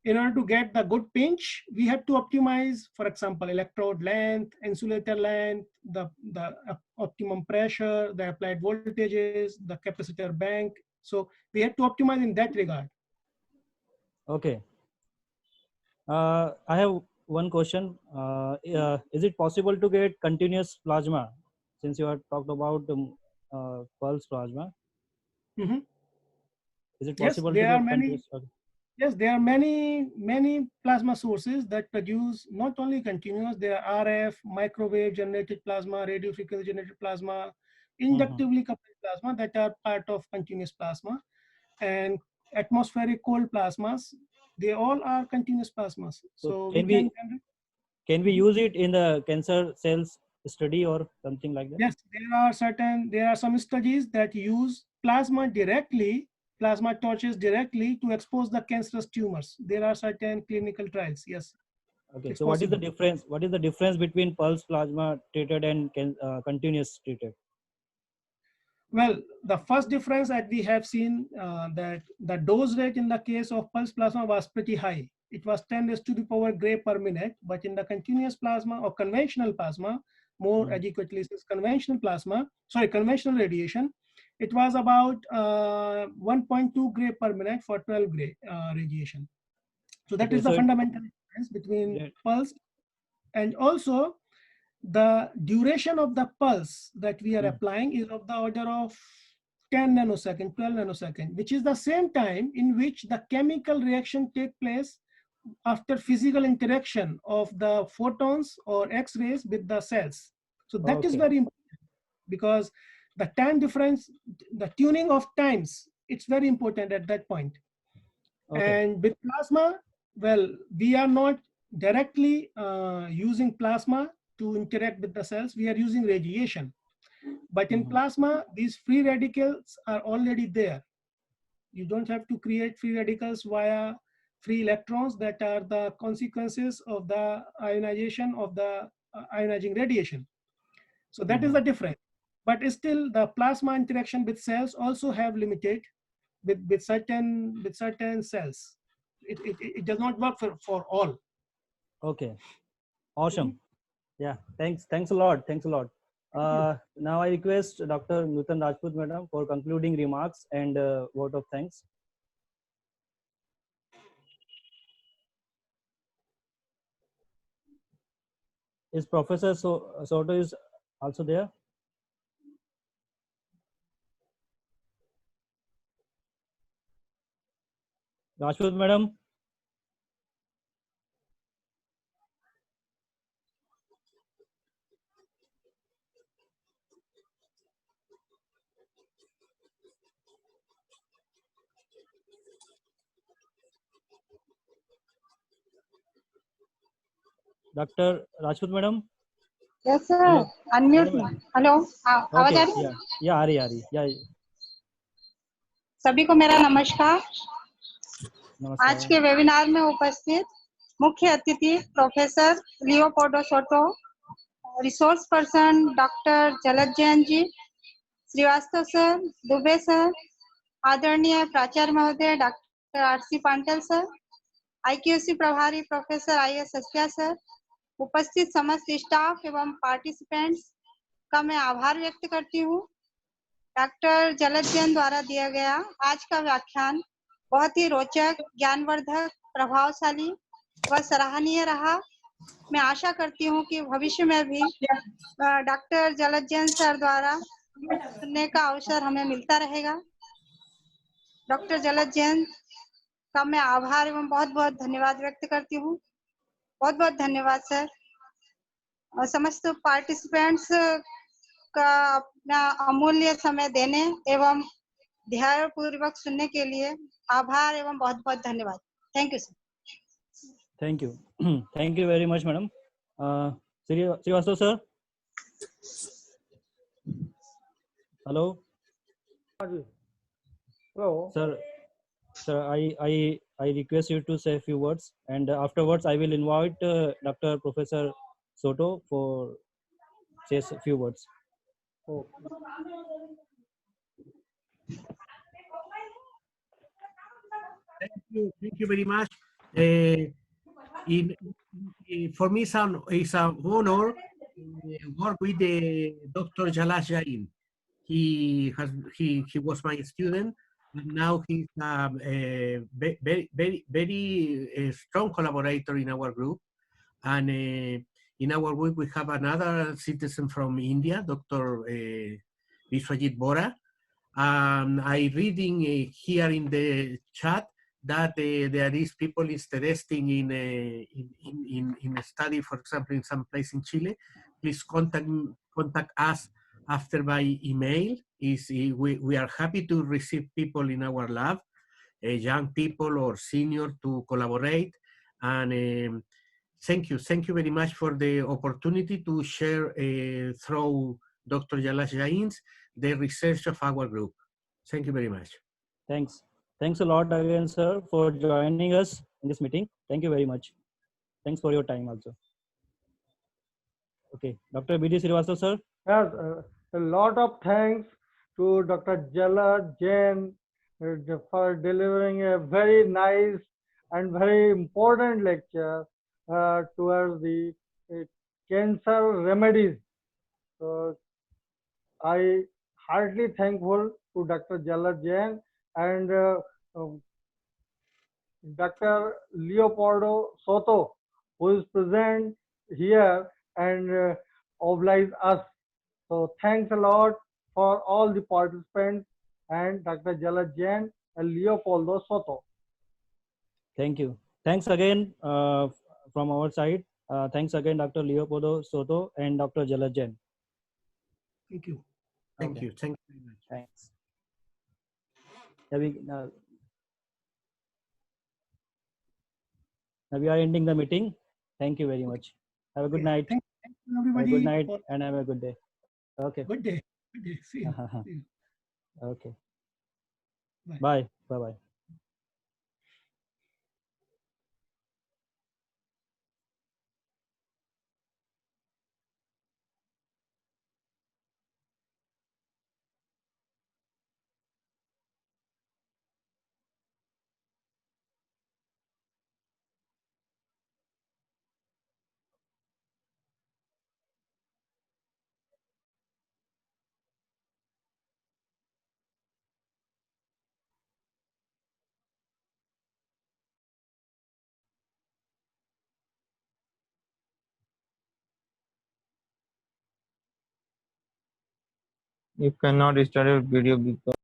in order to get the good pinch, we have to optimize, for example, electrode length, insulator length, the optimum pressure, the applied voltages, the capacitor bank. So we have to optimize in that regard. Okay. I have one question. Is it possible to get continuous plasma? Since you have talked about the pulse plasma. Mm-hmm. Is it possible yes, to get continuous? Yes, there are many plasma sources that produce not only continuous, there are RF, microwave generated plasma, radio frequency generated plasma, inductively coupled plasma that are part of continuous plasma, and atmospheric cold plasmas. They all are continuous plasmas. So can we use it in the cancer cells study or something like that? Yes, there are some studies that use plasma torches directly to expose the cancerous tumors. There are certain clinical trials. Yes. Okay. So what is the difference? What is the difference between pulse plasma treated and continuous treated? Well, the first difference that we have seen that the dose rate in the case of pulse plasma was pretty high. It was 10 raised to the power gray per minute, but in the continuous plasma or conventional plasma, more adequately says conventional radiation, it was about 1.2 gray per minute for 12 gray radiation. So that is the fundamental difference between pulse, and also the duration of the pulse that we are applying is of the order of 10 nanosecond, 12 nanosecond, which is the same time in which the chemical reaction take place after physical interaction of the photons or X-rays with the cells. So that is very important, because the time difference, the tuning of times, it's very important at that point. And with plasma, well, we are not directly using plasma to interact with the cells. We are using radiation. But in plasma, these free radicals are already there. You don't have to create free radicals via free electrons that are the consequences of the ionization of the ionizing radiation. So that is the difference. But still, the plasma interaction with cells also have limited with certain cells. It does not work for all. Okay, awesome. Yeah, thanks a lot. Now I request Dr. Nutan Rajput Madam for concluding remarks and vote of thanks. Is Professor Soto is also there? Rajput Madam. Dr. Rajput Madam. Yes sir. Unmute. Hello. आवाज आ रही है? या आ रही या सभी को मेरा नमस्कार। आज के वेबिनार में उपस्थित मुख्य अतिथि प्रोफेसर लियोपोल्डो सोटो, रिसोर्स पर्सन डॉक्टर जलद जैन जी, श्रीवास्तव सर, दुबे सर, आदरणीय प्राचार्य महोदय डॉक्टर आर.सी. पांटल सर, IQAC प्रभारी प्रोफेसर I.S. सस्या सर, उपस्थित समस्त स्टाफ एवं पार्टिसिपेंट्स का मैं आभार व्यक्त करती हूँ। डॉक्टर जलज जैन द्वारा दिया गया आज का व्याख्यान बहुत ही रोचक, ज्ञानवर्धक, प्रभावशाली व सराहनीय रहा। मैं आशा करती हूँ कि भविष्य में भी डॉक्टर जलज जैन सर द्वारा सुनने का अवसर हमें मिलता रहेगा। डॉक्टर जलज जैन का मैं आभार एवं बहुत बहुत धन्यवाद व्यक्त करती हूँ। बहुत बहुत धन्यवाद सर। और समस्त पार्टिसिपेंट्स का अपना अमूल्य समय देने एवं ध्यान पूर्वक सुनने के लिए आभार एवं बहुत बहुत धन्यवाद। Thank you sir. Thank you. Thank you very much, madam. Srivastava sir. Hello. Hello. Sir, I request you to say a few words, and afterwards I will invite Dr. Professor Soto for say a few words. Thank you very much. For me, it's an honor to work with Dr. Jalaj Jain. He was my student, and now he's a very strong collaborator in our group. And in our group, we have another citizen from India, Dr. Biswajit Bora. I reading here in the chat that there is people interested in a study, for example, in some place in Chile. Please contact us after by email. We are happy to receive people in our lab, young people or senior, to collaborate. And thank you very much for the opportunity to share through Dr. Jalaj Jain's the research of our group. Thank you very much. Thanks a lot again, sir, for joining us in this meeting. Thank you very much. Thanks for your time also. Okay, Dr. B.D. Srivastava sir. Yes, a lot of thanks to Dr. Jalaj Jain for delivering a very nice and very important lecture towards the cancer remedies. So I heartily thankful to Dr. Jalaj Jain and Dr. Leopoldo Soto, who is present here and oblige us. So thanks a lot for all the participants and Dr. Jalaj Jain and Leopoldo Soto. Thank you. Thanks again from our side. Thanks again, Dr. Leopoldo Soto and Dr. Jalaj Jain. Thank you. Thank you. Thank you very much. Thanks. Now we are ending the meeting. Thank you very much. Have a good night. Thank you, everybody. Good night and have a good day. Okay. Good day. Good day. See you. See you. Okay. Bye. Bye. Bye. You cannot start your video because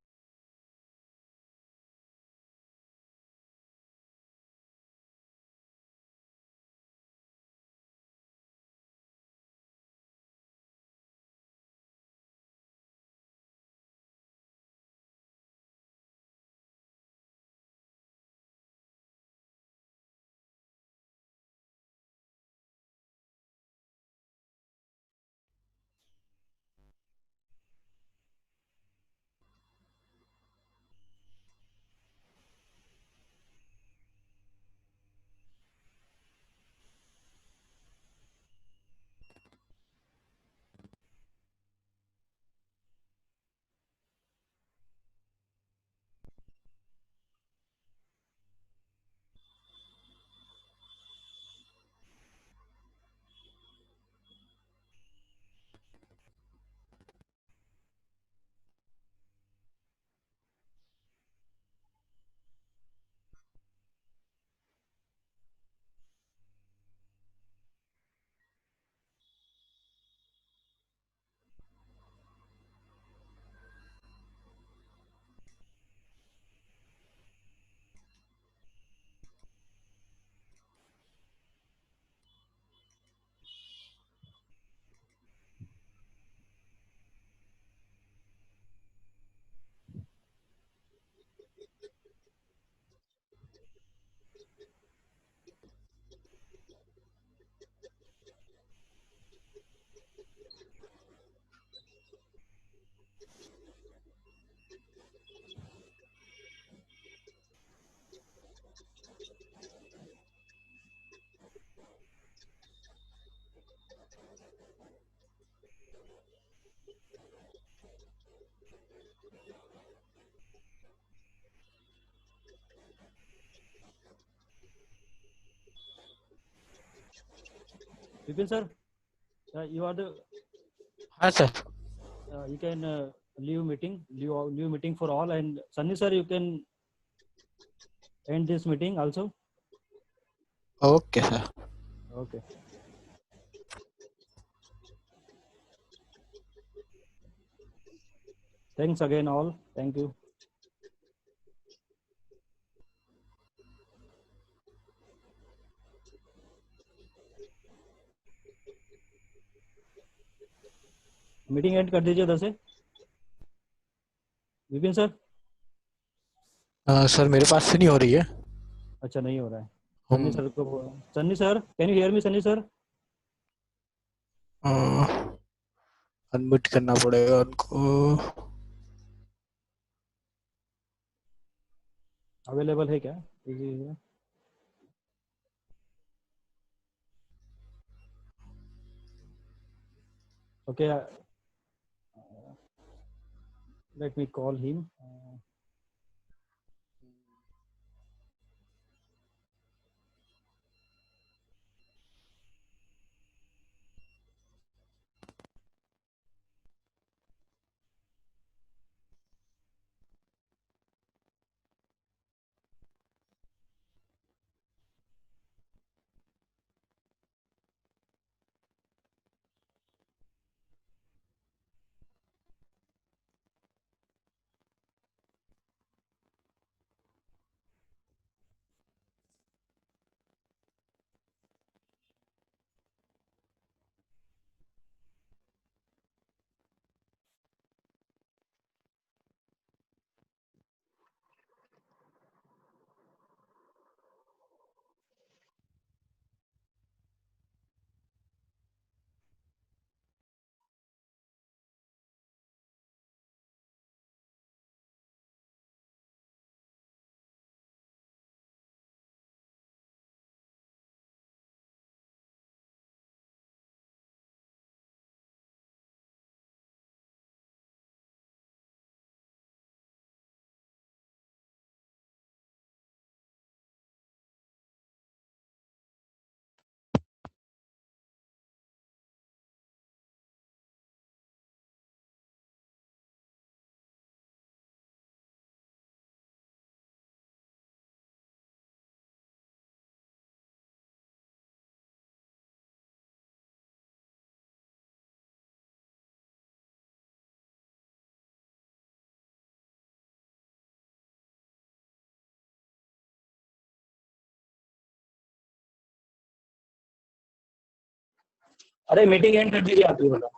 Vipin sir, you are the. Sir. You can leave meeting for all, and Sunny sir, you can end this meeting also. Okay, sir. Okay. Thanks again, all. Thank you. Meeting and कर दीजिए उधर से Vipin sir. Sir मेरे पास से नहीं हो रही है। अच्छा नहीं हो रहा है। सन्नी सर को, Sunny sir can you hear me? Sunny sir unmute करना पड़ेगा उनको। अवेलेबल है क्या? Okay, let me call him. अरे मीटिंग एंड कर दीजिए आप ही बोला।